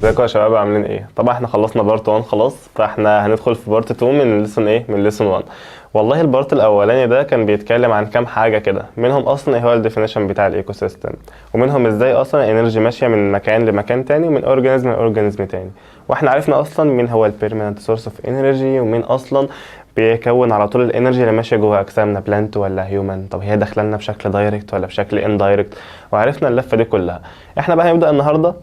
ازيكم يا شباب عاملين ايه؟ طبعا احنا خلصنا بارت 1 خلاص، فاحنا هندخل في بارت 2 من ليسون ايه؟ من ليسون 1. والله البارت الاولاني ده كان بيتكلم عن كام حاجه كده، منهم اصلا ايه هو الديفينيشن بتاع الايكو سيستم، ومنهم ازاي اصلا الانرجي ماشيه من مكان لمكان تاني، ومن اورجانيزم لاورجانيزم تاني. واحنا عرفنا اصلا مين هو البيرمننت سورس اوف انرجي، ومين اصلا بيكون على طول الانرجي اللي ماشيه جوه اجسامنا، بلانت ولا هيومن، طب هي داخله لنا بشكل دايركت ولا بشكل اندايركت، وعرفنا اللفه دي كلها. احنا بقى هنبدا النهارده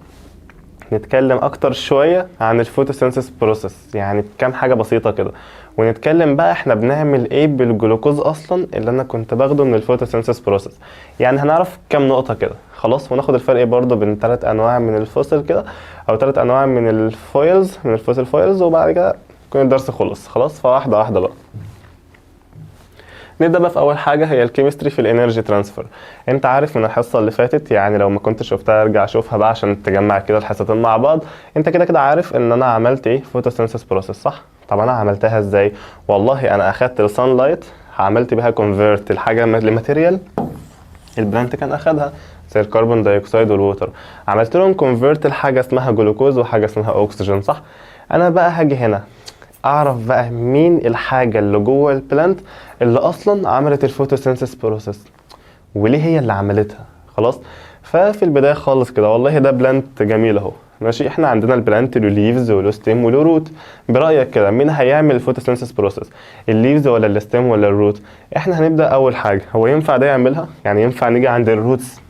نتكلم اكتر شوية عن الفوتوسينثيس بروسيس، يعني كام حاجة بسيطة كده، ونتكلم بقى احنا بنعمل ايه بالجلوكوز اصلا اللي انا كنت باخده من الفوتوسينثيس بروسيس. يعني هنعرف كام نقطة كده خلاص، وناخد الفرق برضو بين 3 انواع من الفوسل كده، او 3 انواع من الفويلز، من الفوسل فويلز، وبعد كده يكون الدرس خلص خلاص. فواحدة واحدة بقى نبدا بقى في اول حاجه، هي الكيمستري في الانرجي ترانسفير. انت عارف من الحصه اللي فاتت، يعني لو ما كنت شفتها ارجع شوفها بقى عشان تجمع كده الحصتين مع بعض. انت كده كده عارف ان انا عملت ايه؟ فوتوسينثيس بروسيس، صح؟ طب انا عملتها ازاي؟ والله انا اخدت السان لايت عملت بيها كونفيرت الحاجه لماتيريال البلانت كان اخدها زي الكربون دايوكسيد والووتر، عملت لهم كونفيرت لحاجه اسمها جلوكوز وحاجه اسمها اكسجين، صح؟ انا بقى هاجي هنا اعرف بقى مين الحاجه اللي جوه البلانت اللي اصلا عملت الفوتوسينثيس بروسيس، وليه هي اللي عملتها. خلاص، ففي البدايه خالص كده والله ده بلانت جميل اهو ماشي، احنا عندنا البلانت له ليفز وله ستيم وله روت. برايك كده مين هيعمل الفوتوسينثيس بروسيس؟ الليفز ولا الستيم ولا الروت؟ احنا هنبدا اول حاجه، هو ينفع ده يعملها؟ يعني ينفع نيجي عند الروتس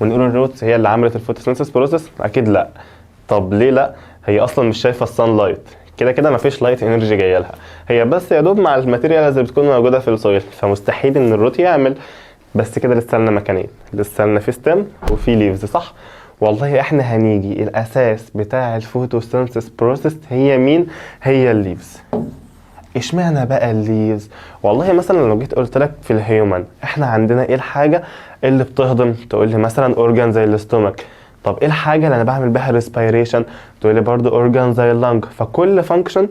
ونقول الروتس هي اللي عملت الفوتوسينثيس بروسيس؟ اكيد لا. طب ليه لا؟ هي اصلا مش شايفه الصن لايت، كده كده مفيش لايت انرجي جايه لها، هي بس يا دوب مع الماتيريال اللي بتكون موجوده في السويل، فمستحيل ان الروت يعمل. بس كده لسه لنا مكانين، لسه لنا في ستيم وفي ليفز، صح؟ والله احنا هنيجي الاساس بتاع الفوتوسينثيس بروسيس هي مين؟ هي الليفز. اشمعنى بقى الليفز؟ والله مثلا لو جيت قلت لك في الهيومن احنا عندنا ايه الحاجه اللي بتهضم؟ تقول لي مثلا اورجان زي الاستومك. طب ايه الحاجه اللي انا بعمل بها ريسبيريشن؟ تقول لي برضو اورجان زي اللنج. فكل فانكشن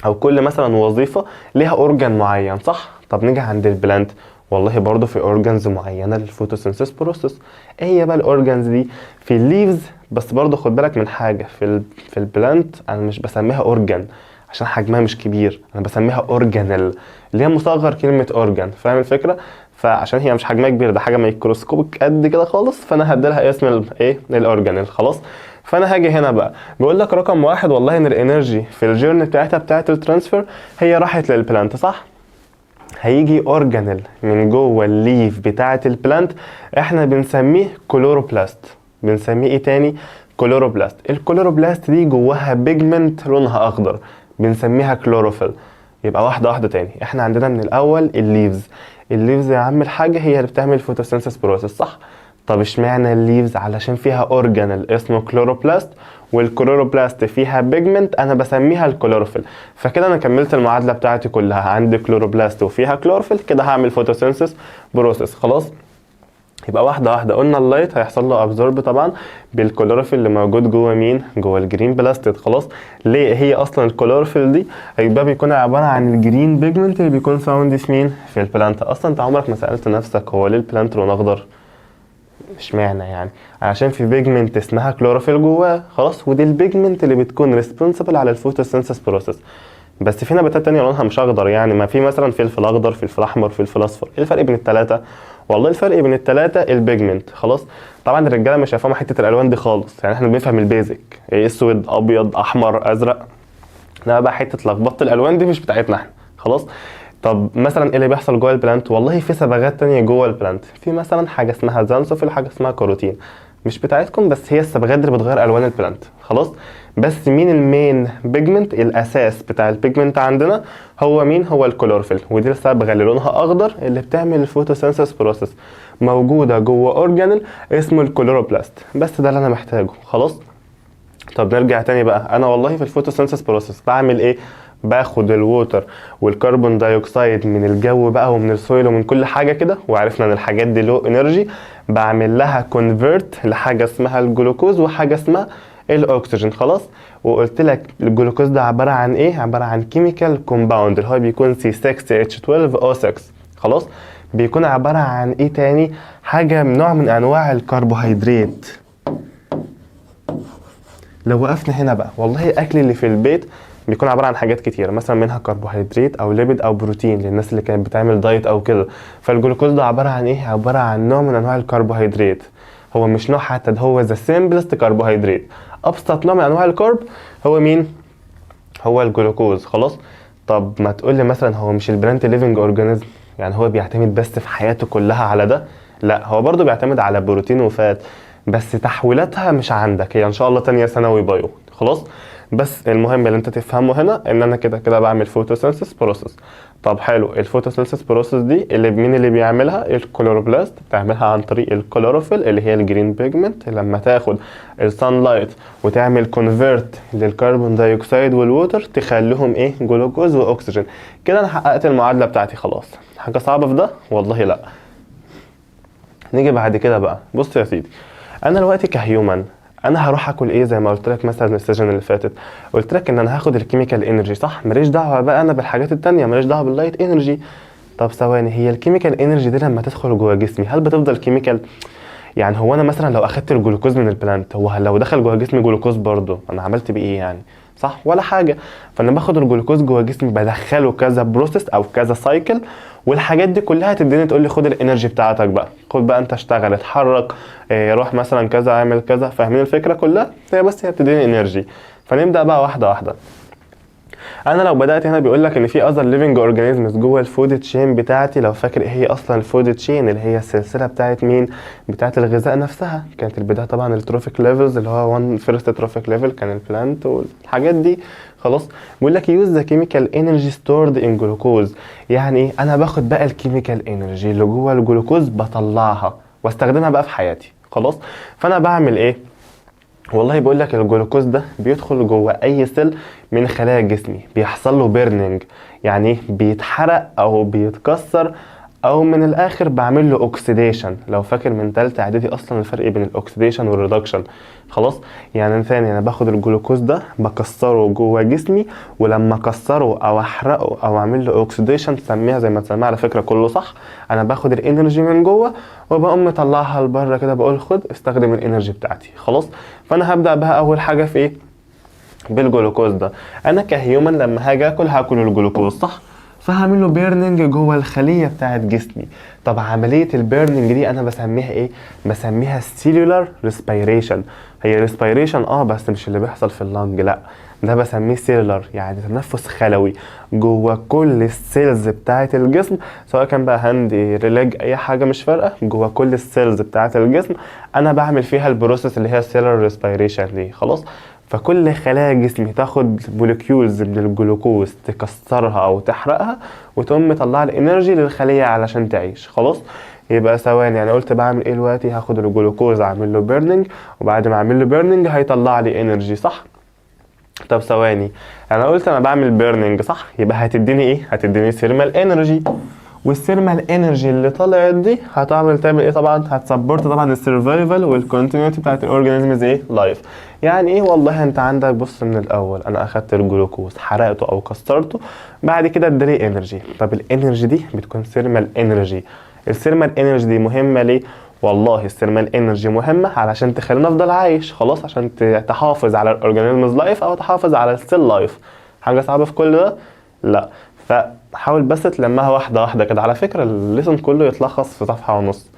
او كل مثلا وظيفه ليها اورجان معين، صح؟ طب نيجي عند البلانت، والله برضو في اورجانز معينه للفوتوسينثيس بروسيس. ايه هي بقى الاورجانز دي؟ في الليفز، بس برضو خد بالك من حاجه، في البلانت انا مش بسميها اورجان عشان حجمها مش كبير، انا بسميها اورجانيل اللي هي مصغر كلمه اورجان، فاهم الفكره؟ فعشان هي مش حجمها كبير، ده حاجه ميكروسكوبيك قد كده خالص، فانا هديلها اسم الايه؟ الاورجانيل. خلاص، فانا هاجي هنا بقى بيقول لك رقم 1 والله ان الانرجي في الجيرني بتاعتها بتاعت الترانسفير هي راحت للبلانت، صح؟ هيجي اورجانيل من جوه الليف بتاعه البلانت احنا بنسميه كلوروبلاست. بنسميه ايه تاني؟ كلوروبلاست. الكلوروبلاست دي جواها بيجمنت لونها اخضر، بنسميها كلوروفيل. يبقى واحده واحده تاني، احنا عندنا من الاول الليفز. الليفز يا عم الحاجه هي اللي بتعمل فوتوسينثيس بروسيس، صح؟ طب اشمعنى الليفز؟ علشان فيها اورجانيل اسمه كلوروبلاست، والكلوروبلاست فيها بيجمنت انا بسميها الكلوروفيل. فكده انا كملت المعادله بتاعتي كلها، عندي كلوروبلاست وفيها كلوروفيل، كده هعمل فوتوسينثيس بروسيس. خلاص، يبقى واحده واحده. قلنا اللايت هيحصل له ابزورب طبعا بالكلوروفيل اللي موجود جوه مين؟ جوه الجرين بلاستيد. خلاص، ليه؟ هي اصلا الكلوروفيل دي هيبقى بيكون عباره عن الجرين بيجمنت اللي بيكون فاوند في مين؟ في البلانت. اصلا انت عمرك ما سالت نفسك هو ليه البلانت لونه اخضر؟ اشمعنى يعني؟ عشان في بيجمنت اسمها كلوروفيل جواه. خلاص، ودي البيجمنت اللي بتكون ريسبونسبل على الفوتوسينثيس بروسيس. بس في نباتات تانية لونها مش اخضر، يعني ما في مثلا فلفل اخضر، فلفل احمر، فلفل اصفر. ايه الفرق بين الثلاثه؟ والله الفرق بين الثلاثه البيجمنت. خلاص، طبعا الرجاله مش هيفهموا حته الالوان دي خالص، يعني احنا بنفهم البيزك، ايه اسود ابيض احمر ازرق، انما بقى حته لخبطه الالوان دي مش بتاعتنا احنا. خلاص، طب مثلا ايه اللي بيحصل جوه البلانت؟ والله في صبغات تانية جوه البلانت، في مثلا حاجه اسمها زانسوفيل، حاجه اسمها كاروتين، مش بتاعتكم، بس هي الصبغات اللي بتغير الوان البلانت. خلاص، بس مين المين بيجمنت؟ الاساس بتاع البيجمنت عندنا هو مين؟ هو الكلوروفيل، ودي الصبغه اللي لونها اخضر اللي بتعمل الفوتوسينثيس بروسيس، موجوده جوه اورجانيل اسمه الكلوروبلاست. بس ده اللي انا محتاجه. خلاص، طب نرجع تاني بقى. انا والله في الفوتوسينثيس بروسيس بعمل ايه؟ باخد الووتر والكربون دايوكسيد من الجو بقى ومن السويل ومن كل حاجه كده، وعرفنا ان الحاجات دي لو انرجي، بعمل لها كونفرت لحاجه اسمها الجلوكوز وحاجه اسمها الاكسجين. خلاص، وقلت لك الجلوكوز ده عباره عن ايه؟ عباره عن كيميكال كومباوند اللي هو بيكون C6H12O6. خلاص، بيكون عباره عن ايه تاني؟ حاجه نوع من انواع الكربوهيدرات. لو وقفنا هنا بقى، والله الاكل اللي في البيت بيكون عباره عن حاجات كتيره، مثلا منها كربوهيدرات او ليبيد او بروتين للناس اللي كانت بتعمل دايت او كده. فالجلوكوز ده عباره عن ايه؟ عباره عن نوع من انواع الكربوهيدرات. هو مش نوع حتى، ده هو ذا سيمبلست كربوهيدرات. ابسط نوع من انواع الكرب هو مين؟ هو الجلوكوز. خلاص، طب ما تقول لي مثلا هو مش البلانت ليفنج اورجانيزم؟ يعني هو بيعتمد بس في حياته كلها على ده؟ لا، هو برضو بيعتمد على بروتين وفات، بس تحويلاتها مش عندك، هي ان شاء الله تانية ثانوي بايو. خلاص، بس المهم اللي انت تفهمه هنا ان انا كده كده بعمل فوتوسينثيس بروسيس. طب حلو، الفوتوسينثيس بروسيس دي اللي مين اللي بيعملها؟ الكلوروبلاست. بتعملها عن طريق الكلوروفيل اللي هي الجرين بيجمنت، لما تاخد السان لايت وتعمل كونفيرت للكربون دايوكسيد والووتر تخليهم ايه؟ جلوكوز واكسجين. كده انا حققت المعادله بتاعتي. خلاص، حاجه صعبه في ده؟ والله لا. نيجي بعد كده بقى، بص يا سيدي، انا دلوقتي كهيومن انا هروح اكل ايه؟ زي ما قلت لك مثلا السيشن اللي فاتت، قلت لك ان انا هاخد الكيميكال انرجي، صح؟ ماليش دعوه بقى انا بالحاجات التانية، ماليش دعوه باللايت انرجي. طب ثواني، هي الكيميكال انرجي دي لما تدخل جوه جسمي هل بتفضل كيميكال؟ يعني هو انا مثلا لو اخدت الجلوكوز من البلانت، هو لو دخل جوه جسمي جلوكوز برضه انا عملت بيه ايه يعني؟ صح؟ ولا حاجه. فانا باخد الجلوكوز جوه جسمي بدخله كذا بروسيس او كذا سايكل، والحاجات دي كلها تديني، تقول لي خد الانرجي بتاعتك بقى، خد بقى انت اشتغل اتحرك، روح مثلا كذا اعمل كذا. فاهمين الفكره كلها؟ هي بس هي بتديني انرجي. فنبدا بقى واحده واحده. انا لو بدات هنا بيقول لك ان في اذر ليفنج اورجانيزمز جوه الفود تشين بتاعتي. لو فاكر ايه هي اصلا الفود تشين؟ اللي هي السلسله بتاعت مين؟ بتاعت الغذاء نفسها. كانت البدايه طبعا التروفيك ليفلز اللي هو 1 فيرست تروفيك ليفل كان البلانت والحاجات دي. خلاص، بيقول لك يوز ذا كيميكال انرجي ستورد ان جلوكوز. يعني ايه؟ انا باخد بقى الكيميكال انرجي اللي جوه الجلوكوز بطلعها واستخدمها بقى في حياتي. خلاص، فانا بعمل ايه؟ والله بيقول لك الجلوكوز ده بيدخل جوه اي سيل من خلايا جسمي، بيحصل له بيرنينج، يعني بيتحرق او بيتكسر، او من الاخر بعمل له اوكسيديشن. لو فاكر من ثالثه اعدادي اصلا الفرق بين الاوكسيديشن والريدكشن. خلاص، يعني ثاني انا باخد الجلوكوز ده بكسره جوه جسمي، ولما اكسره او احرقه او اعمل له اوكسيديشن تسميها زي ما تسميها، على فكره كله صح. انا باخد الانرجي من جوه وبقوم مطلعها لبره كده، بقول خد استخدم الانرجي بتاعتي. خلاص، فانا هبدا بقى اول حاجه في ايه؟ بالجلوكوز ده. انا كهيومن لما هاجي هاكل الجلوكوز، صح؟ فهعمل له بيرنينج جوه الخليه بتاعت جسمي. طب عمليه البيرنينج دي انا بسميها ايه؟ بسميها سيلولار ريسبيريشن. هي ريسبيريشن بس مش اللي بيحصل في اللنج، لا، ده بسميه سيلولار، يعني تنفس خلوي جوه كل السيلز بتاعت الجسم، سواء كان بقى هاندي ريليج اي حاجه مش فارقه، جوه كل السيلز بتاعت الجسم انا بعمل فيها البروسيس اللي هي السيلولار ريسبيريشن دي. خلاص، فكل خلايا جسمي تاخد موليكيولز من الجلوكوز تكسرها او تحرقها وتقوم مطلع الانرجي للخليه علشان تعيش. خلاص، يبقى ثواني، انا قلت بعمل ايه دلوقتي؟ هاخد الجلوكوز اعمل له بيرنينج، وبعد ما اعمل له بيرنينج هيطلع لي انرجي، صح؟ طب ثواني، انا قلت انا بعمل بيرنينج صح، يبقى هتديني ايه؟ هتديني ثيرمال انرجي، والثيرمال انرجي اللي طلعت دي تعمل ايه؟ طبعا هتسبورت طبعا السرفايفل والكونتينيوتي بتاعت الاورجانيزمز ايه؟ لايف. يعني ايه؟ والله انت عندك، بص من الاول انا اخدت الجلوكوز حرقته او كسرته، بعد كده ادالي انرجي. طب الانرجي دي بتكون ثيرمال انرجي. الثيرمال انرجي دي مهمه ليه؟ والله الثيرمال انرجي مهمه علشان تخليني افضل عايش، خلاص، عشان تحافظ على الاورجانيزمز لايف او تحافظ على السيل لايف. حاجه صعبه في كل ده؟ لا. فحاول بس تلمها واحده واحده كده. على فكره الليسون كله يتلخص في صفحه ونص،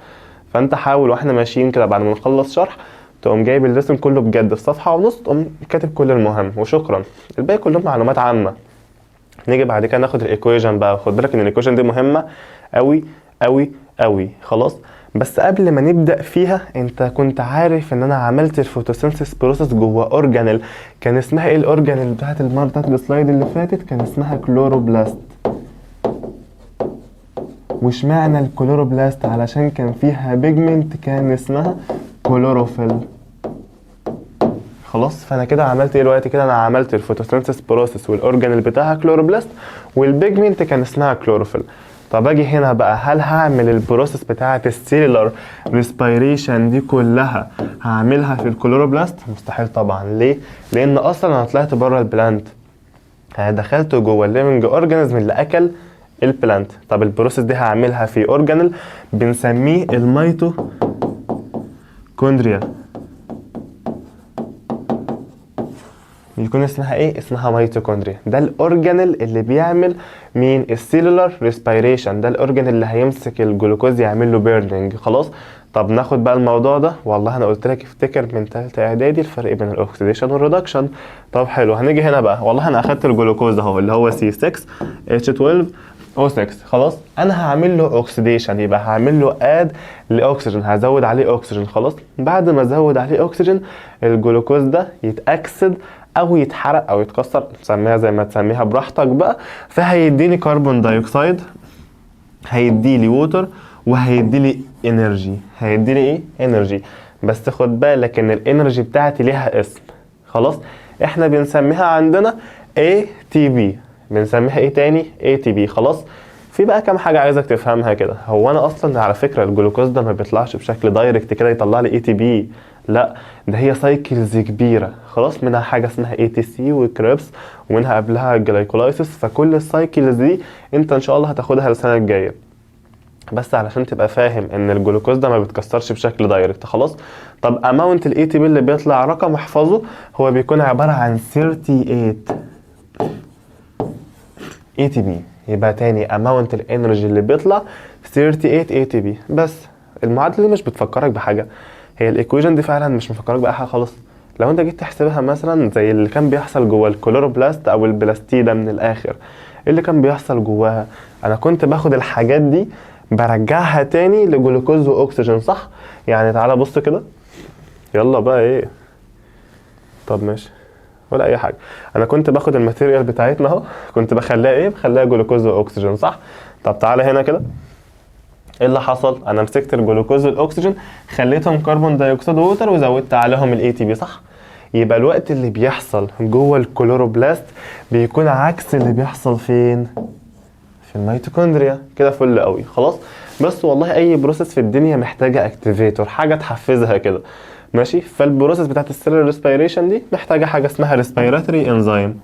فانت حاول واحنا ماشيين كده بعد ما نخلص شرح تقوم جايب الليسون كله بجد في صفحه ونص، تقوم كاتب كل المهم وشكرا، الباقي كلهم معلومات عامه. نيجي بعد كده ناخد الايكويشن بقى. خد بالك ان الايكويشن دي مهمه قوي قوي قوي. خلاص، بس قبل ما نبدا فيها، انت كنت عارف ان انا عملت الفوتوسينثيس بروسيس جوه اورجانيل كان اسمها ايه؟ الاورجانيل بتاعت المره بتاعت السلايد اللي فاتت كان اسمها كلوروبلاست. واشمعنى الكلوروبلاست؟ علشان كان فيها بيجمنت كان اسمها كلوروفيل. خلاص، فانا كده عملت ايه دلوقتي؟ كده انا عملت الفوتوسينثيس بروسيس والاورجانيل بتاعها كلوروبلاست، والبيجمنت كان اسمها كلوروفيل. طب اجي هنا بقى، هل هعمل البروسيس بتاعه السيلولار ريسبيريشن دي كلها هعملها في الكلوروبلاست؟ مستحيل طبعا. ليه؟ لان اصلا انا طلعت بره البلانت، انا دخلت جوه الليفنج اورجانيزم اللي اكل البلانت. طب البروسيس دي هعملها في اورجانيل بنسميه الميتوكوندريا، بيكون اسمها ايه؟ اسمها ميتوكوندريا. ده الاورجانيل اللي بيعمل مين؟ السيلولار ريسبيريشن. ده الاورجانيل اللي هيمسك الجلوكوز يعمل له بيرنينج. خلاص، طب ناخد بقى الموضوع ده. والله انا قلت لك افتكر من ثالثه اعدادي الفرق بين الاكسيديشن والريدكشن. طب حلو، هنيجي هنا بقى. والله انا اخدت الجلوكوز اهو اللي هو C6H12O6. خلاص، انا هعمل له اوكسيديشن، يبقى هعمل له اد لاكسجين، هزود عليه اكسجين. خلاص، بعد ما ازود عليه اكسجين الجلوكوز ده يتاكسد او يتحرق او يتكسر، تسميها زي ما تسميها براحتك بقى. فهيديني كربون دايوكسيد، هيديلي ووتر، وهيديلي انرجي. هيديلي ايه؟ انرجي. بس خد بالك ان الانرجي بتاعتي ليها اسم. خلاص، احنا بنسميها عندنا ATP. بنسميها ايه تاني؟ ATP. خلاص، في بقى كام حاجه عايزك تفهمها كده. هو انا اصلا على فكره الجلوكوز ده ما بيطلعش بشكل دايركت كده يطلع لي ATP، لا، ده هي سايكلز كبيره. خلاص، منها حاجه اسمها ATC وكريبس، ومنها قبلها الجلايكولايسيس. فكل السايكلز دي انت ان شاء الله هتاخدها السنه الجايه، بس علشان تبقى فاهم ان الجلوكوز ده ما بيتكسرش بشكل دايركت. خلاص، طب اماونت الاي تي بي اللي بيطلع رقم احفظه، هو بيكون عباره عن 38 اي تي بي. يبقى تاني، اماونت الانرجي اللي بيطلع 38 اي تي بي. بس المعادله دي مش بتفكرك بحاجه، هي الايكويشن دي فعلا مش مفكرك باي حاجه خالص. لو انت جيت تحسبها مثلا زي اللي كان بيحصل جوه الكلوروبلاست او البلاستيدا من الاخر، اللي كان بيحصل جواها، انا كنت باخد الحاجات دي برجعها تاني لجلوكوز واكسجين، صح؟ يعني تعالى بص كده، يلا بقى ايه، طب ماشي ولا اي حاجه. انا كنت باخد الماتيريال بتاعتنا اهو، كنت بخليها ايه؟ بخليها جلوكوز واكسجين، صح؟ طب تعالى هنا كده، ايه اللي حصل؟ انا مسكت الجلوكوز والاكسجين خليتهم كربون دايوكسيد ووتر وزودت عليهم الاي تي بي، صح؟ يبقى الوقت اللي بيحصل جوه الكلوروبلاست بيكون عكس اللي بيحصل فين؟ في الميتوكوندريا. كده فل قوي. خلاص، بس والله اي بروسيس في الدنيا محتاجه اكتيفيتور، حاجه تحفزها كده، ماشي؟ فالبروسيس بتاعت السيلولار ريسبيريشن دي محتاجه حاجه اسمها ريسبيراتوري انزيم.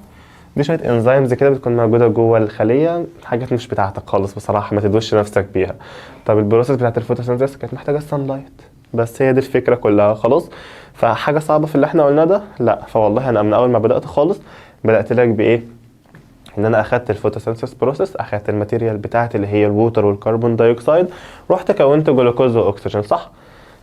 دي شويه انزيمز كده بتكون موجوده جوه الخليه، حاجات مش بتاعتك خالص بصراحه، ما تدوش نفسك بيها. طب البروسيس بتاعت الفوتوسينثيس كانت محتاجه السان لايت، بس هي دي الفكره كلها. خلاص، فحاجه صعبه في اللي احنا قلناه ده؟ لا. فوالله انا من اول ما بدات خالص بدات لك بايه؟ ان انا اخدت الفوتوسينثيس بروسيس، اخدت الماتيريال بتاعتي اللي هي الووتر والكربون دايوكسيد، رحت كونت جلوكوز واكسجين، صح؟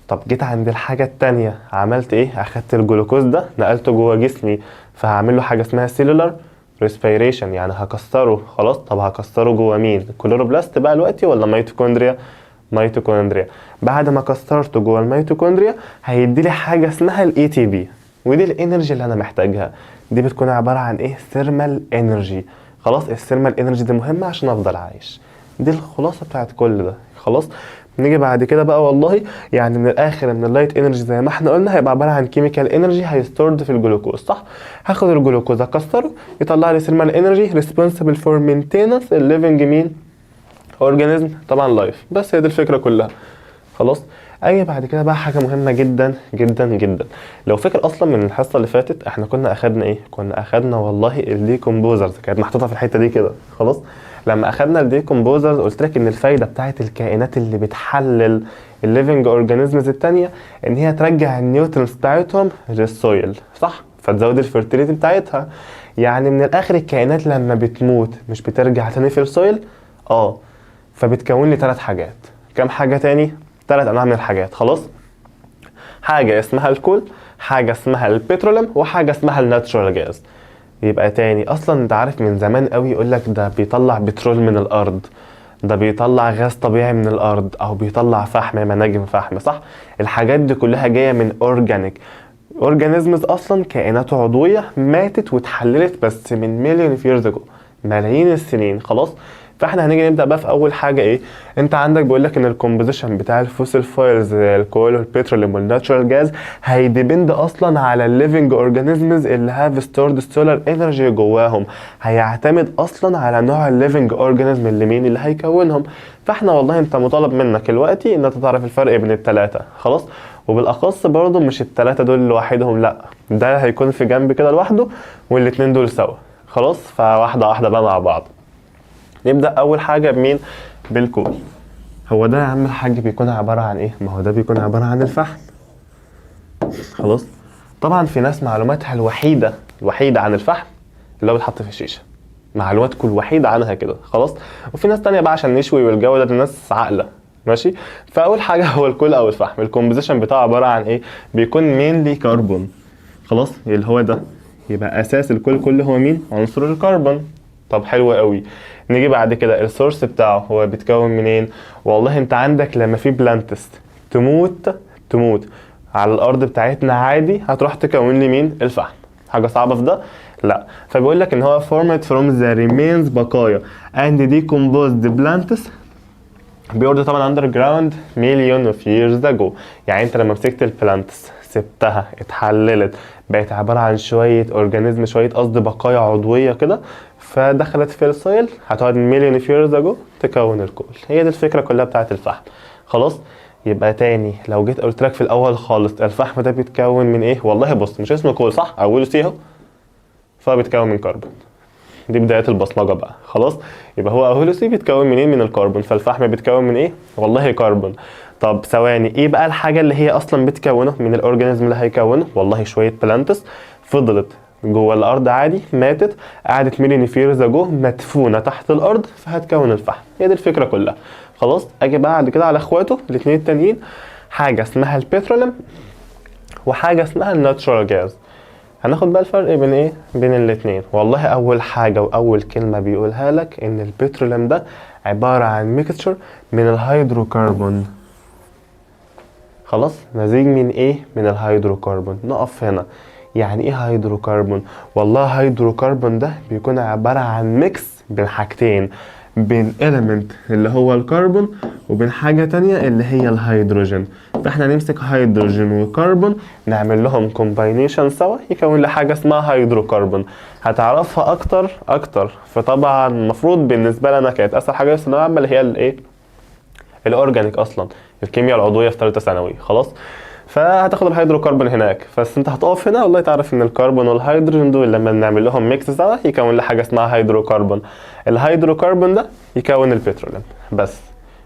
طب جيت عند الحاجه الثانيه عملت ايه؟ اخدت الجلوكوز ده نقلته جوه جسمي، فهعمل له حاجه اسمها سيلولار ريسبيريشن، يعني هكسره. خلاص، طب هكسره جوه مين؟ الكلوروبلاست بقى دلوقتي ولا ميتوكوندريا؟ ميتوكوندريا. بعد ما كسرته جوه الميتوكوندريا هيدي لي حاجه اسمها الاي تي بي. ودي الانرجي اللي انا محتاجها. دي بتكون عباره عن ايه؟ ثيرمال انرجي. خلاص الثيرمال انرجي دي مهمه عشان افضل عايش. دي الخلاصه بتاعت كل ده. خلاص نيجي بعد كده بقى والله يعني من الاخر ان اللايت انرجي زي ما احنا قلنا هيبقى عباره عن كيميكال انرجي هيستورد في الجلوكوز، صح؟ هاخد الجلوكوز اكسره يطلع لي ثيرمال انرجي ريسبونسبل فور مينتيننس الليفنج مين؟ اورجانيزم، طبعا لايف. بس هي دي الفكره كلها. خلاص اجي بعد كده بقى حاجه مهمه جدا جدا جدا. لو فاكر اصلا من الحصه اللي فاتت احنا كنا اخدنا ايه؟ كنا اخدنا والله الديكومبوزرز، كانت محطوطه في الحته دي كده. خلاص لما اخدنا الديكومبوزرز قلت لك ان الفايده بتاعت الكائنات اللي بتحلل الليفنج اورجانيزمز التانية ان هي ترجع النيوترينز بتاعتهم للسويل، صح؟ فتزود الفيرتيليتي بتاعتها. يعني من الاخر الكائنات لما بتموت مش بترجع تاني في السويل؟ فبتكون لي 3 حاجات. كم حاجه تاني؟ 3 انواع من الحاجات. خلاص حاجه اسمها الكول، حاجه اسمها البتروليوم، وحاجه اسمها الناتشورال جاز. يبقى تاني اصلا انت عارف من زمان قوي يقول لك ده بيطلع بترول من الارض، ده بيطلع غاز طبيعي من الارض، او بيطلع فحم، مناجم فحم، صح؟ الحاجات دي كلها جايه من اورجانيك اورجانيزمز، اصلا كائنات عضويه ماتت واتحللت بس من مليون ييرز اجو، ملايين السنين. خلاص فاحنا هنيجي نبدا بقى في اول حاجه ايه. انت عندك بيقول لك ان الكومبوزيشن بتاع الفوسيل فايلز زي الكول والبتروليوم والناتشورال جاز هيديبند اصلا على الليفنج اورجانيزمز اللي هاف ستورد سولار انرجي جواهم، هيعتمد اصلا على نوع الليفنج اورجانيزم اللي مين اللي هيكونهم. فاحنا والله انت مطالب منك دلوقتي ان انت تعرف الفرق بين الثلاثه. خلاص وبالاخص برضه مش الثلاثه دول لوحدهم، لا ده هيكون في جنب كده لوحده والاثنين دول سوا. خلاص فواحده واحده بقى مع بعض. نبدأ أول حاجة بمين؟ بالكول. هو ده يا عم الحاج بيكون عبارة عن إيه؟ ما هو ده بيكون عبارة عن الفحم. خلاص؟ طبعا في ناس معلوماتها الوحيدة عن الفحم اللي هو بيتحط في الشيشة. معلوماتكم الوحيدة عنها كده. خلاص؟ وفي ناس تانية بقى عشان نشوي والجو ده الناس عاقلة. ماشي؟ فأول حاجة هو الكول أو الفحم. الكومبوزيشن بتاعه عبارة عن إيه؟ بيكون مينلي كربون. خلاص؟ اللي هو ده. يبقى أساس الكل كله هو مين؟ عنصر الكربون. طب حلو قوي. نيجي بعد كده السورس بتاعه هو بيتكون منين؟ والله انت عندك لما في بلانتس تموت على الارض بتاعتنا عادي هتروح تكون لي مين؟ الفحم. حاجه صعبه في ده؟ لا. فبيقول لك ان هو formed from the remains بقايا and decomposed plants بيورد طبعا underground million of years ago. يعني انت لما مسكت البلانتس سبتها اتحللت بقت عباره عن شويه اورجانيزم، شويه قصدي بقايا عضويه كده، فدخلت في السويل هتقعد مليون ييرز اجو تكون الكول. هي دي الفكره كلها بتاعت الفحم. خلاص يبقى تاني لو جيت قلت لك في الاول خالص الفحم ده بيتكون من ايه؟ والله بص مش اسمه كول صح؟ اوله سي اهو، فبيتكون من كربون. دي بدايه البصمجه بقى. خلاص يبقى هو اوله سي بيتكون منين؟ من الكربون. فالفحم بيتكون من ايه؟ والله كربون. طب ثواني، ايه بقى الحاجه اللي هي اصلا بتكونه من الاورجانيزم اللي هيكونه؟ والله شويه بلانتس فضلت جوه الارض عادي، ماتت، قعدت مليون ييرز اجو مدفونه تحت الارض، فهتكون الفحم. هي دي الفكره كلها. خلاص اجي بعد كده على اخواته الاثنين التانيين، حاجه اسمها البتروليوم وحاجه اسمها الناتشورال جاز. هناخد بقى الفرق بين ايه؟ بين الاثنين. والله اول حاجه واول كلمه بيقولها لك ان البتروليوم ده عباره عن ميكستشر من الهيدروكربون. خلاص مزيج من ايه؟ من الهيدروكربون. نقف هنا. يعني ايه هيدروكربون؟ والله هيدروكربون ده بيكون عبارة عن ميكس بين حاجتين، بين element اللي هو الكربون وبين حاجة تانية اللي هي الهيدروجين. فاحنا نمسك هيدروجين وكربون نعمل لهم كومباينيشن سوا يكون لي حاجة اسمها هيدروكربون. هتعرفها اكتر. فطبعا المفروض بالنسبة لنا كانت اسهل حاجة في الثانوية العامة اللي هي الايه؟ الاورجانيك اصلا، الكيمياء العضوية في ثالثة ثانوي. خلاص فهتاخد الهيدروكربون هناك. بس انت هتقف هنا والله تعرف ان الكربون والهيدروجين دول لما نعمل لهم ميكس سوا يكون لي حاجه اسمها هيدروكربون. الهيدروكربون ده يكون البتروليوم بس.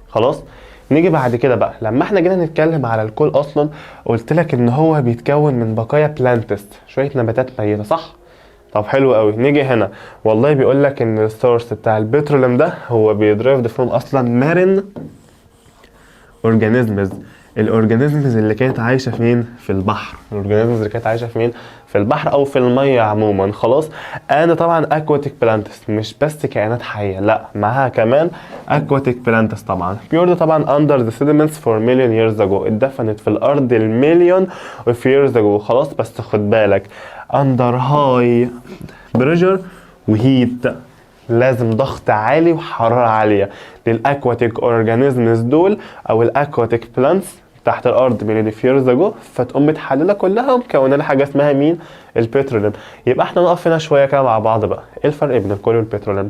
خلاص نيجي بعد كده بقى لما احنا جينا نتكلم على الكول اصلا قلت لك ان هو بيتكون من بقايا بلانتس، شويه نباتات ميته، صح؟ طب حلو قوي. نيجي هنا والله بيقول لك ان السورس بتاع البتروليوم ده هو بيدريفد فروم اصلا مارين اورجانيزمز. الاورجانيزمز اللي كانت عايشه فين؟ في البحر. الاورجانيزمز اللي كانت عايشه فين؟ في في البحر او في الميه عموما. خلاص. انا طبعا aquatic plants مش بس كائنات حيه، لا معاها كمان aquatic plants طبعا بيورد طبعا under the sediments for million years ago، اتدفنت في الارض المليون of years ago. خلاص. بس خد بالك under high pressure وهيت، لازم ضغط عالي وحرارة عالية للأكواتيك أورجانيزمز دول أو الأكواتيك بلانتس تحت الأرض مليون ييرز أجو، فتقوم متحللة كلها ومكونة حاجة اسمها مين؟ البتروليوم. يبقى احنا نقف هنا شوية كده مع بعض بقى، ايه الفرق بين الكل والبتروليوم؟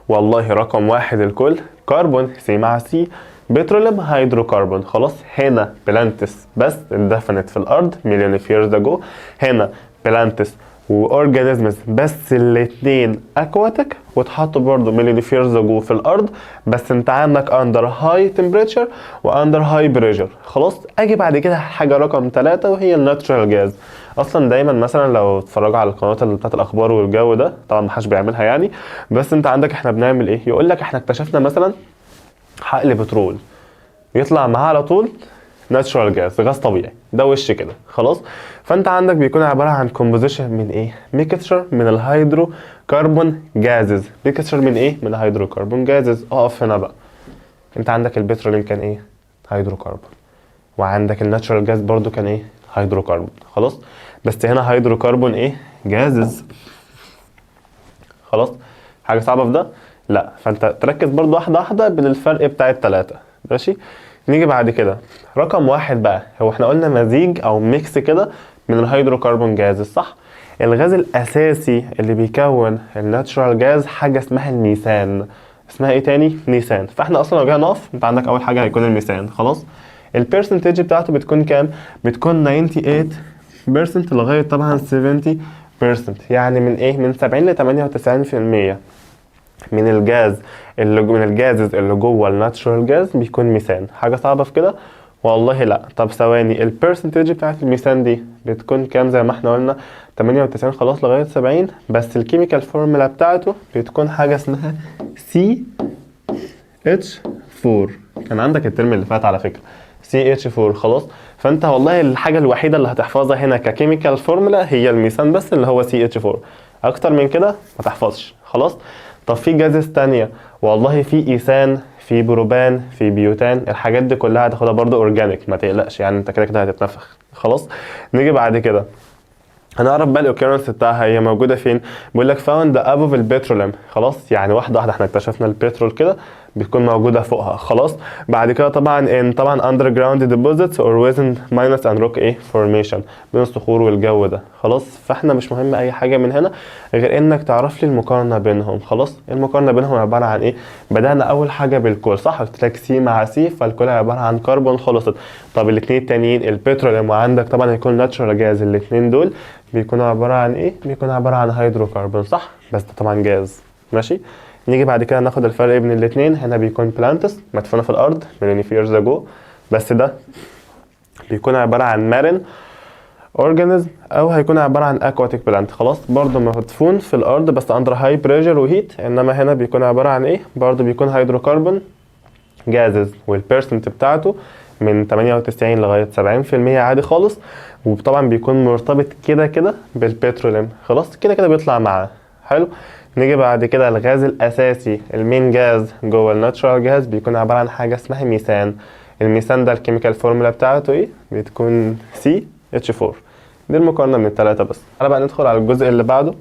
والله رقم واحد الكل كربون سي مع سي، بتروليوم هيدروكربون. خلاص. هنا بلانتس بس اندفنت في الأرض مليون ييرز أجو، هنا بلانتس واورجانيزمز بس الاتنين اكواتيك واتحطوا برضو مليون ييرز اجو في الارض، بس انت عندك اندر هاي تمبريتشر واندر هاي بريشر. خلاص. اجي بعد كده حاجه رقم 3 وهي الناتشورال جاز. اصلا دايما مثلا لو اتفرجوا على القنوات اللي بتاعت الاخبار والجو ده، طبعا محدش بيعملها يعني، بس انت عندك احنا بنعمل ايه، يقول لك احنا اكتشفنا مثلا حقل بترول، يطلع معاه على طول ناتشورال جاز، غاز طبيعي، ده وش كده. خلاص. فانت عندك بيكون عباره عن كومبوزيشن من ايه؟ ميكستشر من الهيدرو كربون جازز. ميكستشر من ايه؟ من الهيدرو كربون جازز. اقف هنا بقى، انت عندك البترولين كان ايه؟ هيدرو كربون، وعندك الناتشورال جاز برضو كان ايه؟ هيدرو كربون. خلاص. بس هنا هيدرو كربون ايه؟ جازز. خلاص. حاجه صعبه في ده؟ لا. فانت تركز برضو واحده واحده بين الفرق بتاع الثلاثه. ماشي. نيجي بعد كده رقم واحد بقى، هو احنا قلنا مزيج او ميكس كده من الهيدروكربون جاز، صح؟ الغاز الاساسي اللي بيكون الناتشورال جاز حاجه اسمها الميثان. اسمها ايه تاني؟ ميثان. فاحنا اصلا لو جينا نقف، انت عندك اول حاجه هيكون الميثان. خلاص. البرسنتج بتاعته بتكون كام؟ بتكون 98% لغايه طبعا 70%. يعني من ايه؟ من 70 ل 98% من الجاز من الجازز اللي جوه الناتشورال جاز بيكون ميثان. حاجه صعبه في كده؟ والله لا. طب ثواني، البرسنتج بتاعت الميثان دي بتكون كام؟ زي ما احنا قلنا 98 خلاص لغايه 70، بس الكيميكال فورمولا بتاعته بتكون حاجه اسمها CH4. كان عندك الترم اللي فات على فكره CH4. خلاص. فانت والله الحاجه الوحيده اللي هتحفظها هنا ككيميكال فورمولا هي الميثان بس، اللي هو CH4. اكتر من كده ما تحفظش. خلاص. طب في جازز تانية، والله في ايثان، في بروبان، في بيوتان، الحاجات دي كلها هتاخدها برضو اورجانيك، ما تقلقش يعني، انت كده كده هتتنفخ. خلاص. نيجي بعد كده هنعرف بقى الاوكيرنس بتاعها هي موجوده فين. بيقول لك فاوند ابوف البتروليوم. خلاص. يعني واحده واحده احنا اكتشفنا البترول كده بتكون موجوده فوقها. خلاص. بعد كده طبعا اندر جراوند ديبوزيتس اور ويزن ماينس اند روك ايه فورميشن، بين الصخور والجو ده. خلاص. فاحنا مش مهم اي حاجه من هنا غير انك تعرف لي المقارنه بينهم. خلاص. المقارنه بينهم عباره عن ايه؟ بدانا اول حاجه بالكول، صح؟ قلت لك سي مع سي، فالكول عباره عن كربون. خلصت. طب الاثنين التانيين البتروليوم وعندك طبعا هيكون ناتشورال جاز، الاثنين دول بيكونوا عباره عن ايه؟ بيكونوا عباره عن هيدروكربون، صح؟ بس ده طبعا جاز. ماشي. نيجي بعد كده ناخد الفرق بين الاثنين. هنا بيكون بلانتس مدفونه في الارض مليون ييرز اجو، بس ده بيكون عباره عن مارين اورجانيزم او هيكون عباره عن اكواتيك بلانت. خلاص. برضه مدفون في الارض بس اندر هاي بريشر وهيت، انما هنا بيكون عباره عن ايه؟ برضه بيكون هيدروكربون جازز، والبيرسنت بتاعته من 98 لغايه 70% عادي خالص. وطبعا بيكون مرتبط كده كده بالبتروليوم. خلاص. كده كده بيطلع معاه. حلو. نيجي بعد كده الغاز الاساسي المين جاز جوه الناتشورال جاز بيكون عباره عن حاجه اسمها ميثان. الميثان ده الكيميكال فورمولا بتاعته ايه؟ بتكون CH4. دي المقارنه من الثلاثه بس. تعالى بقى ندخل على الجزء اللي بعده.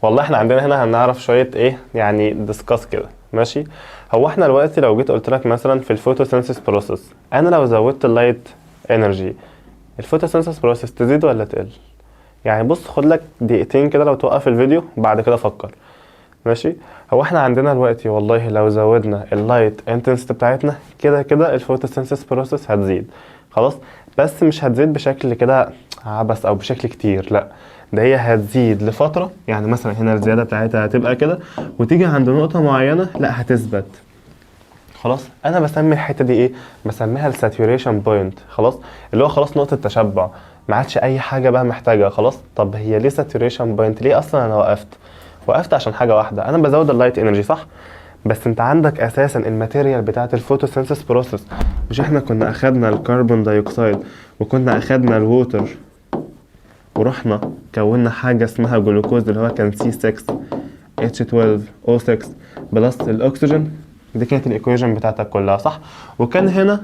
والله احنا عندنا هنا هنعرف شويه ايه يعني ديسكاس كده. ماشي. هو احنا دلوقتي لو جيت قلت لك مثلا في الفوتوسينثيس بروسيس، انا لو زودت اللايت انرجي الفوتوسينثيس بروسيس تزيد ولا تقل؟ يعني بص، خد لك دقيقتين كده لو توقف الفيديو وبعد كده فكر. ماشي. هو احنا عندنا دلوقتي والله لو زودنا اللايت انتنسيتي بتاعتنا كده كده الفوتوسينثيس بروسيس هتزيد. خلاص. بس مش هتزيد بشكل كده عبس او بشكل كتير، لا، ده هي هتزيد لفتره. يعني مثلا هنا الزياده بتاعتها هتبقى كده، وتيجي عند نقطه معينه لا هتثبت. خلاص. انا بسمي الحته دي ايه؟ بسميها الساتوريشن بوينت. خلاص. اللي هو خلاص نقطه تشبع، ما عادش اي حاجه بقى محتاجه. خلاص. طب هي ليه ساتوريشن بوينت؟ ليه اصلا انا وقفت عشان حاجه واحده، انا بزود اللايت انرجي، صح؟ بس انت عندك اساسا الماتيريال بتاعت الفوتوسينثيس بروسيس، مش احنا كنا اخدنا الكربون دايوكسيد وكنا اخدنا الووتر ورحنا كونا حاجة اسمها جلوكوز اللي هو كان C6H12O6 بلس الأكسجين. دي كانت الإيكويشن بتاعتك كلها صح؟ وكان هنا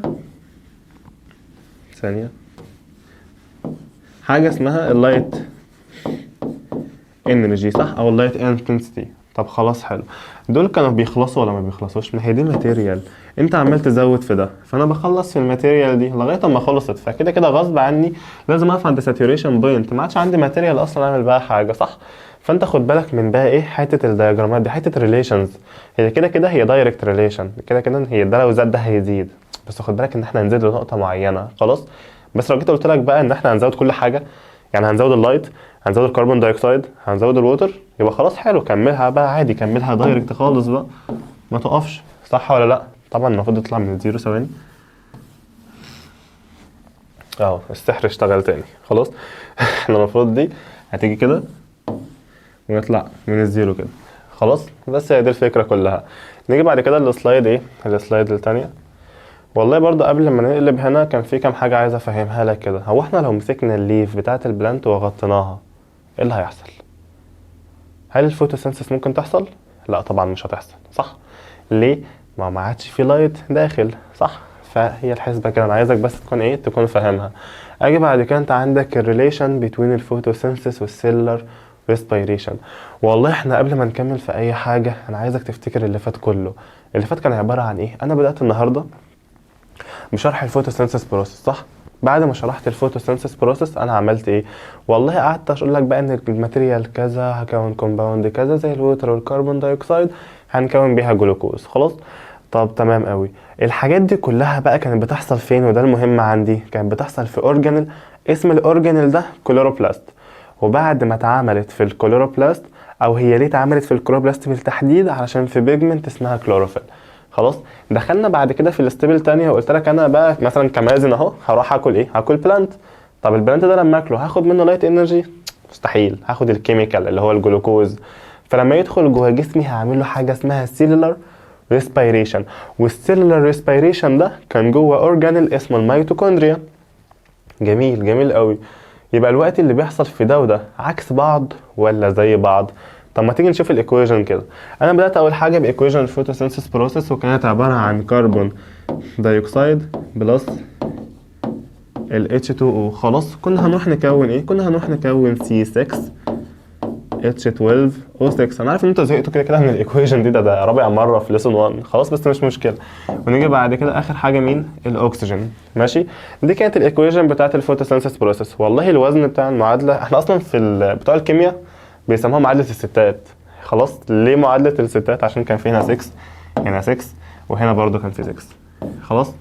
ثانية حاجة اسمها اللايت انرجي صح؟ أو اللايت انتنسيتي. طب خلاص حلو، دول كانوا بيخلصوا ولا ما بيخلصوش؟ ما هي دي ماتيريال، انت عمال تزود في ده، فانا بخلص في الماتيريال دي لغايه اما خلصت، فكده كده غصب عني لازم اقف عند ساتوريشن بوينت، ما عادش عندي ماتيريال اصلا اعمل بقى حاجه صح. فانت خد بالك من بقى ايه حته الدياجرامات دي، حته ريليشنز، هي كده كده هي دايركت ريليشن، كده كده هي ده لو زاد ده هيزيد، بس خد بالك ان احنا هنزيد لنقطه معينه خلاص. بس لو جيت قلت لك بقى ان احنا هنزود كل حاجه، يعني هنزود اللايت، هنزود الكربون دايوكسيد، هنزود الووتر، يبقى خلاص حلو، كملها بقى عادي، كملها دايركت خالص بقى، ما تقفش صح ولا لا؟ طبعا المفروض يطلع من الزيرو. ثواني اهو السحر اشتغل تاني خلاص. احنا المفروض دي هتيجي كده ونطلع من الزيرو كده خلاص. بس هي دي الفكره كلها. نيجي بعد كده للسلايد ايه، السلايد التانية. والله برضو قبل ما نقلب هنا كان في كام حاجه عايز افهمها لك كده. هو احنا لو مسكنا الليف بتاعه البلانت وغطيناها ايه اللي هيحصل؟ هل الفوتوسينثيس ممكن تحصل؟ لا طبعا مش هتحصل صح. ليه؟ ما عادش في لايت داخل صح. فهي الحسبه كده، انا عايزك بس تكون ايه، تكون فاهمها. اجي بعد كده انت عندك الريليشن بين الفوتوسينثيس والسيلر ريسبيريشن. والله احنا قبل ما نكمل في اي حاجه انا عايزك تفتكر اللي فات كله. اللي فات كان عباره عن ايه؟ انا بدات النهارده بشرح الفوتوسينثيس بروسيس صح. بعد ما شرحت الفوتوسينثيس بروسيس انا عملت ايه؟ والله قعدت اقول لك بقى ان الماتيريال كذا هكون كومباوند كذا زي الووتر والكربون دايوكسيد هنكون بيها جلوكوز خلاص. طب تمام قوي. الحاجات دي كلها بقى كانت بتحصل فين؟ وده المهم عندي، كانت بتحصل في اورجانيل، اسم الاورجانيل ده كلوروبلاست. وبعد ما اتعملت في الكلوروبلاست، او هي ليه اتعملت في الكلوروبلاست بالتحديد؟ علشان في بيجمنت اسمها كلوروفيل خلاص. دخلنا بعد كده في الاستيبل تانية وقلت لك انا بقى مثلا كمازن اهو هروح اكل ايه؟ هاكل بلانت. طب البلانت ده لما اكله هاخد منه لايت انرجي؟ مستحيل، هاخد الكيميكال اللي هو الجلوكوز. فلما يدخل جوه جسمي هعمل له حاجه اسمها سيلولار ريسبيريشن. والسيلولار ريسبيريشن ده كان جوه اورجانيل اسمه الميتوكوندريا. جميل جميل قوي. يبقى الوقت اللي بيحصل في ده وده عكس بعض ولا زي بعض؟ طب ما تيجي نشوف الايكويشن كده. انا بدات اول حاجه بايكويشن الفوتوسينثيس بروسيس، وكانت عباره عن كربون دايوكسيد بلس ال H2O خلاص. كنا هنروح نكون ايه؟ كنا هنروح نكون C6H12O6. انا عارف ان انتوا زهقتوا كده كده من الايكويشن دي، ده رابع مره في ليسون 1 خلاص، بس مش مشكله. ونيجي بعد كده اخر حاجه مين؟ الاكسجين ماشي. دي كانت الايكويشن بتاعه الفوتوسينثيس بروسيس. والله الوزن بتاع المعادله احنا اصلا في بتوع الكيمياء بيسموها معادله الستات خلاص. ليه معادله الستات؟ عشان كان في هنا 6 هنا 6 وهنا برضو كان في 6 خلاص.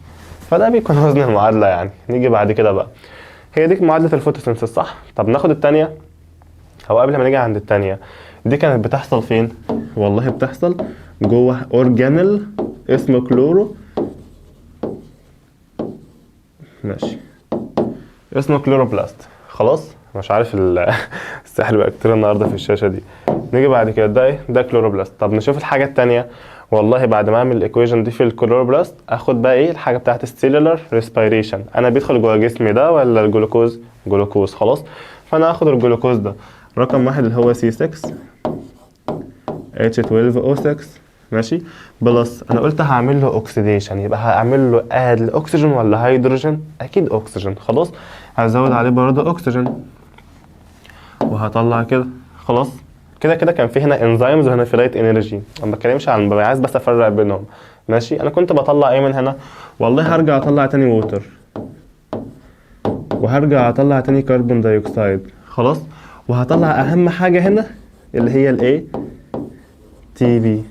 فده بيكون وزن المعادله يعني. نيجي بعد كده بقى، هي دي معادله الفوتوسينثيس صح. طب ناخد الثانيه. هو قبل ما نيجي عند الثانيه، دي كانت بتحصل فين؟ والله بتحصل جوه اورجانيل اسمه كلورو ماشي، اسمه كلوروبلاست خلاص. مش عارف السحر بقى كتير النهارده في الشاشه دي. نيجي بعد كده ده ايه؟ ده كلوروبلاست. طب نشوف الحاجه الثانيه. والله بعد ما اعمل الايكويشن دي في الكلوروبلاست اخد بقى ايه؟ الحاجه بتاعت السيلولار ريسبيريشن. انا بيدخل جوه جسمي ده ولا الجلوكوز؟ جلوكوز خلاص. فانا هاخد الجلوكوز ده رقم واحد اللي هو C6H12O6 ماشي بلس. انا قلت هعمل له اوكسيديشن، يبقى هعمل له اد لاكسجين ولا هيدروجين؟ اكيد اكسجين خلاص. هزود عليه برضه اكسجين وهطلع كده خلاص. كده كده كان في هنا انزيمز وهنا في لايت انرجي، انا ما بتكلمش عن، عايز بس افرق بينهم ماشي. انا كنت بطلع ايه من هنا؟ والله هرجع اطلع تاني ووتر وهرجع اطلع تاني كربون دايوكسيد خلاص. وهطلع اهم حاجه هنا اللي هي الايه؟ تي بي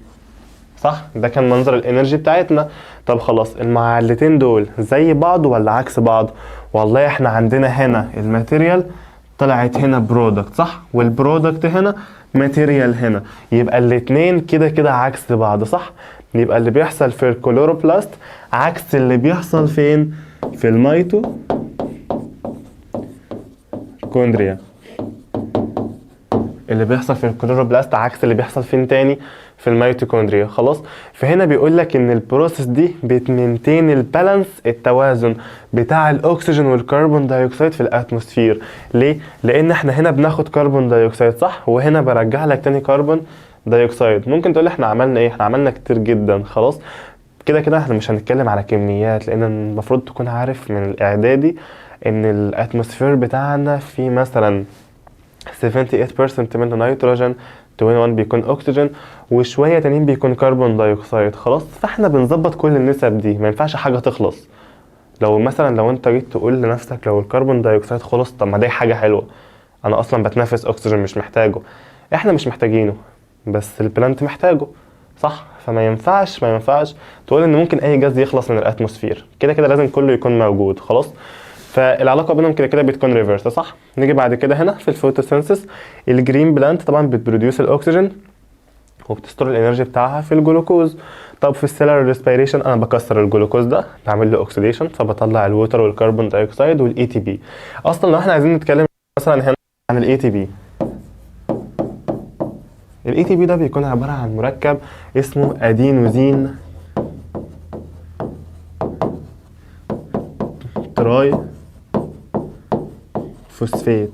صح. ده كان منظر الانرجي بتاعتنا. طب خلاص المعادلتين دول زي بعض ولا عكس بعض؟ والله احنا عندنا هنا الماتيريال طلعت هنا برودكت صح، والبرودكت هنا ماتيريال هنا، يبقى الاتنين كده كده عكس بعض صح. يبقى اللي بيحصل في الكلوروبلاست عكس اللي بيحصل فين؟ في الميتو كوندريا اللي بيحصل في الكلوروبلاست عكس اللي بيحصل فين تاني؟ في الميتوكوندريا. خلاص، فهنا بيقول لك ان البروسيس دي بتمنتين البالانس، التوازن بتاع الاكسجين والكربون دايوكسيد في الاتموسفير. ليه؟ لان احنا هنا بناخد كربون دايوكسيد صح، وهنا برجع لك تاني كربون دايوكسيد. ممكن تقول احنا عملنا ايه؟ احنا عملنا كتير جدا. خلاص، كده كده احنا مش هنتكلم على كميات، لان المفروض تكون عارف من الاعدادي ان الاتموسفير بتاعنا فيه مثلا 78% منه نيتروجين، 21 بيكون اكسجين، وشويه تانيين بيكون كربون دايوكسيد. خلاص، فاحنا بنظبط كل النسب دي، ما ينفعش حاجه تخلص. لو مثلا لو انت جيت تقول لنفسك لو الكربون دايوكسيد خلص، طب ما دي حاجه حلوه، انا اصلا بتنفس اكسجين مش محتاجه. احنا مش محتاجينه بس البلانت محتاجه صح، فما ينفعش تقول ان ممكن اي جاز يخلص من الاتموسفير. كده كده لازم كله يكون موجود. خلاص، فالعلاقه بينهم كده كده بتكون ريفرس صح. نيجي بعد كده هنا في الفوتوسينثيس، الجرين بلانت طبعا بتبروديوس الاكسجين وبتستور الانرجي بتاعها في الجلوكوز. طب في السيلر ريسبيريشن انا بكسر الجلوكوز ده، بعمل له اوكسيديشن، فبطلع الووتر والكربون دايوكسيد والاي تي بي. اصلا لو احنا عايزين نتكلم مثلا هنا عن الاي تي بي، الاي تي بي ده بيكون عباره عن مركب اسمه ادينوزين تراي فوسفات.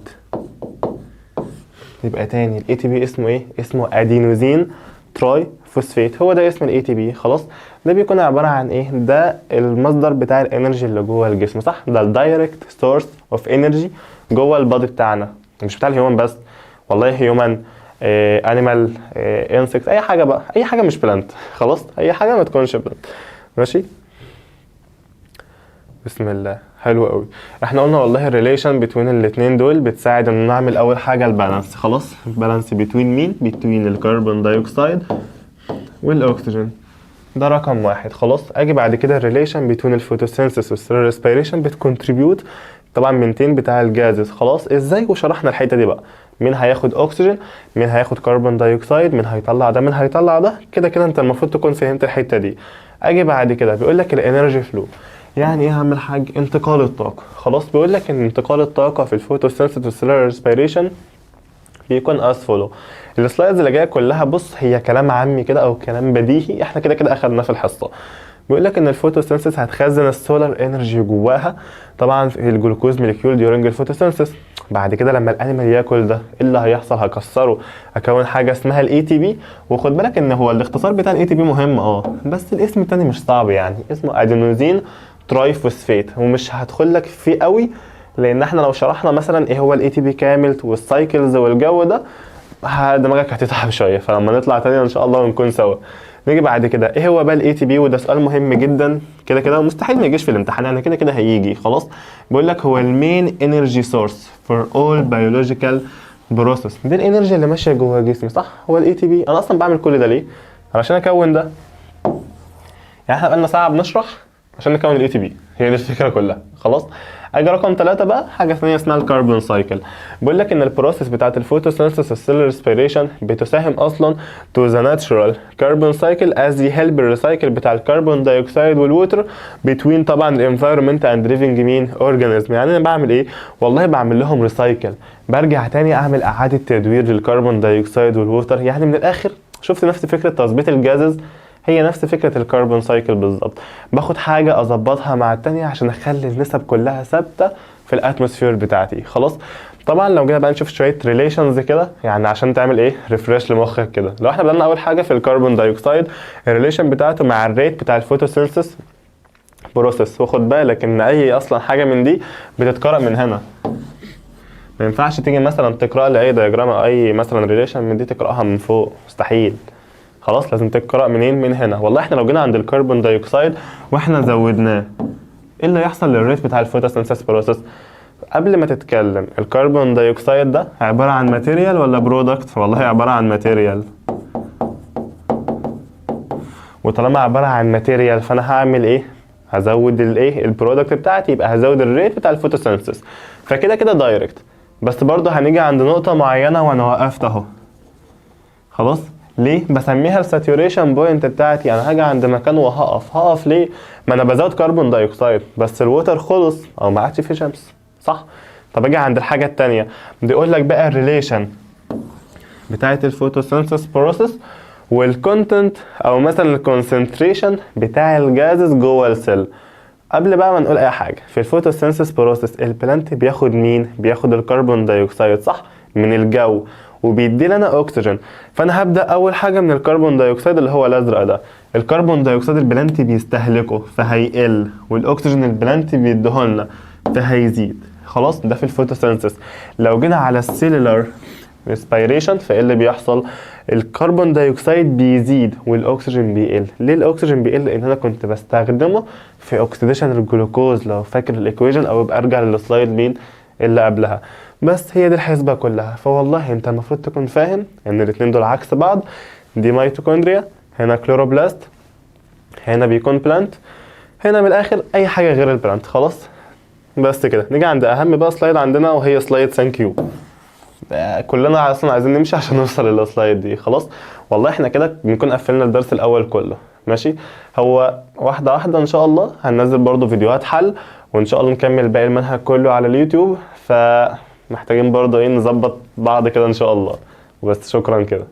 يبقى تاني الاي تي بي اسمه ايه؟ اسمه ادينوزين تراي فوسفات، هو ده اسم الاي تي بي. خلاص، ده بيكون عباره عن ايه؟ ده المصدر بتاع الانرجي اللي جوه الجسم صح، ده الدايركت سورس اوف انرجي جوه البادي بتاعنا، مش بتاع الهيومن بس، والله هيومن انيمال انسكت، اي حاجه بقى، اي حاجه مش بلانت. خلاص، اي حاجه ما تكونش بلانت. ماشي، بسم الله. حلو قوي. احنا قلنا والله الريليشن بين الاثنين دول بتساعد ان نعمل اول حاجه البالانس. خلاص، البالانس بين مين؟ بين الكربون دايوكسيد والاكسجين، ده رقم واحد. خلاص، اجي بعد كده الريليشن بين الفوتوسينثيس والسيلر ريسبيريشن بتكونتريبيوت طبعا منتين بتاع الجازز. خلاص، ازاي؟ وشرحنا الحته دي بقى، مين هياخد اكسجين، مين هياخد كربون دايوكسيد، مين هيطلع ده، مين هيطلع ده. كده كده انت المفروض تكون فهمت الحته دي. اجي بعد كده بيقول لك الانرجي فلو، يعني ايه يا عم الحاج؟ انتقال الطاقه. خلاص، بيقول لك ان انتقال الطاقه في الفوتوسينثيس والسيلر ريسبيريشن بيكون از فولو. السلايدز اللي جايه كلها بص هي كلام عامي كده او كلام بديهي، احنا كده كده اخدناه في الحصه. بيقول لك ان الفوتوسينثيس هتخزن السولار انرجي جواها طبعا في الجلوكوز موليكيول ديورنج الفوتوسينثيس. بعد كده لما الانيمال ياكل ده، ايه اللي هيحصل؟ هكسره، اكون حاجه اسمها الاي تي بي. وخد بالك ان هو الاختصار بتاع الاي تي بي مهم بس الاسم التاني مش صعب، يعني اسمه ادينوزين تراي فوسفات، ومش هدخل لك فيه قوي لان احنا لو شرحنا مثلا ايه هو الاي تي بي كامل والسايكلز والجو ده دماغك هتتعب شويه، فلما نطلع تاني ان شاء الله ونكون سوا. نيجي بعد كده ايه هو بقى الاي تي بي، وده سؤال مهم جدا كده كده ومستحيل ما يجيش في الامتحان، يعني كده كده هيجي. خلاص، بيقول لك هو المين انرجي سورس فور اول بيولوجيكال بروسيس، دي الانرجي اللي ماشيه جوه جسمي صح، هو الاي تي بي. انا اصلا بعمل كل ده ليه؟ علشان اكون ده. يعني احنا بقالنا ساعه بنشرح عشان نكون الاي تي بي، هي دي الفكره كلها. خلاص، اجي رقم 3 بقى حاجه ثانيه اسمها الكربون سايكل. بيقول لك ان البروسيس بتاعه الفوتوسينثيس والسيلر ريسبيريشن بتساهم اصلا تو ذا ناتشورال كربون سايكل از يهلب الريسايكل بتاع الكربون دايوكسيد والووتر بتوين طبعا الانفايرمنت اند ليفنج مين اورجانيزم. يعني انا بعمل ايه؟ والله بعمل لهم ريسايكل، برجع تاني اعمل اعاده تدوير للكربون دايوكسيد والووتر. يعني من الاخر شفت نفس فكره تظبيط الجازز، هي نفس فكرة الكربون سايكل بالظبط. باخد حاجة اظبطها مع التانية عشان اخلي النسب كلها ثابتة في الاتموسفير بتاعتي. خلاص، طبعا لو جينا بقى نشوف شوية ريليشنز كده، يعني عشان تعمل ايه ريفريش لمخك كده. لو احنا بدأنا اول حاجة في الكربون دايوكسيد، الريليشن بتاعته مع الريت بتاع الفوتوسينثيس بروسيس. واخد بالك ان اي اصلا حاجة من دي بتتقرأ من هنا، ما ينفعش تيجي مثلا تقرأ لي اي دياجرام او اي مثلا ريليشن من دي تقرأها من فوق، مستحيل. خلاص، لازم تقرأ منين؟ من هنا. والله احنا لو جينا عند الكربون دايوكسيد واحنا زودناه، ايه اللي هيحصل للريت بتاع الفوتوسينثيس بروسيس؟ قبل ما تتكلم، الكربون دايوكسيد ده عبارة عن ماتيريال ولا برودكت؟ والله عبارة عن ماتيريال. وطالما عبارة عن ماتيريال فانا هعمل ايه؟ هزود الايه؟ البرودكت بتاعتي، يبقى هزود الريت بتاع الفوتوسينثيس. فكده كده دايركت، بس برضه هنيجي عند نقطة معينة وانا وقفت اهو. خلاص، ليه؟ بسميها الساتوريشن بوينت بتاعتي. انا هاجي عند مكان وهقف ليه؟ ما انا بزود كربون دايوكسيد بس الووتر خلص او ما عادش فيه شمس صح. طب اجي عند الحاجه الثانيه، بيقول لك بقى الريليشن بتاعه الفوتوسينثيس بروسيس، والكونتنت او مثلا الكونسنتريشن بتاع الجازز جوه السيل. قبل بقى ما نقول اي حاجه، في الفوتوسينثيس بروسيس البلانت بياخد مين؟ بياخد الكربون دايوكسيد صح من الجو وبيدي لنا اكسجين. فانا هبدا اول حاجه من الكربون دايوكسيد اللي هو الازرق ده. الكربون دايوكسيد البلانت بيستهلكه فهيقل، والاكسجين البلانت بيديهولنا فهيزيد. خلاص ده في الفوتوسينثيس. لو جينا على السيلولار ريسبيريشن فايه اللي بيحصل؟ الكربون دايوكسيد بيزيد والاكسجين بيقل. ليه الاكسجين بيقل؟ لان انا كنت بستخدمه في اوكسيديشن الجلوكوز لو فاكر الايكويشن، او يبقى ارجع للسلايد مين اللي قبلها. بس هي دي الحسبه كلها. فوالله انت المفروض تكون فاهم ان الاتنين دول عكس بعض. دي ميتوكوندريا، هنا كلوروبلاست، هنا بيكون بلانت، هنا من الاخر اي حاجه غير البلانت. خلاص بس كده. نيجي عند اهم بقى سلايد عندنا وهي سلايد ثانك يو. كلنا اصلا عايزين نمشي عشان نوصل للسلايد دي. خلاص والله احنا كده بنكون قفلنا الدرس الاول كله. ماشي، هو واحده واحده ان شاء الله هننزل برضو فيديوهات حل، وان شاء الله نكمل باقي المنهج كله على اليوتيوب. فمحتاجين برضو ايه نظبط بعض كده ان شاء الله. وبس شكرا كده.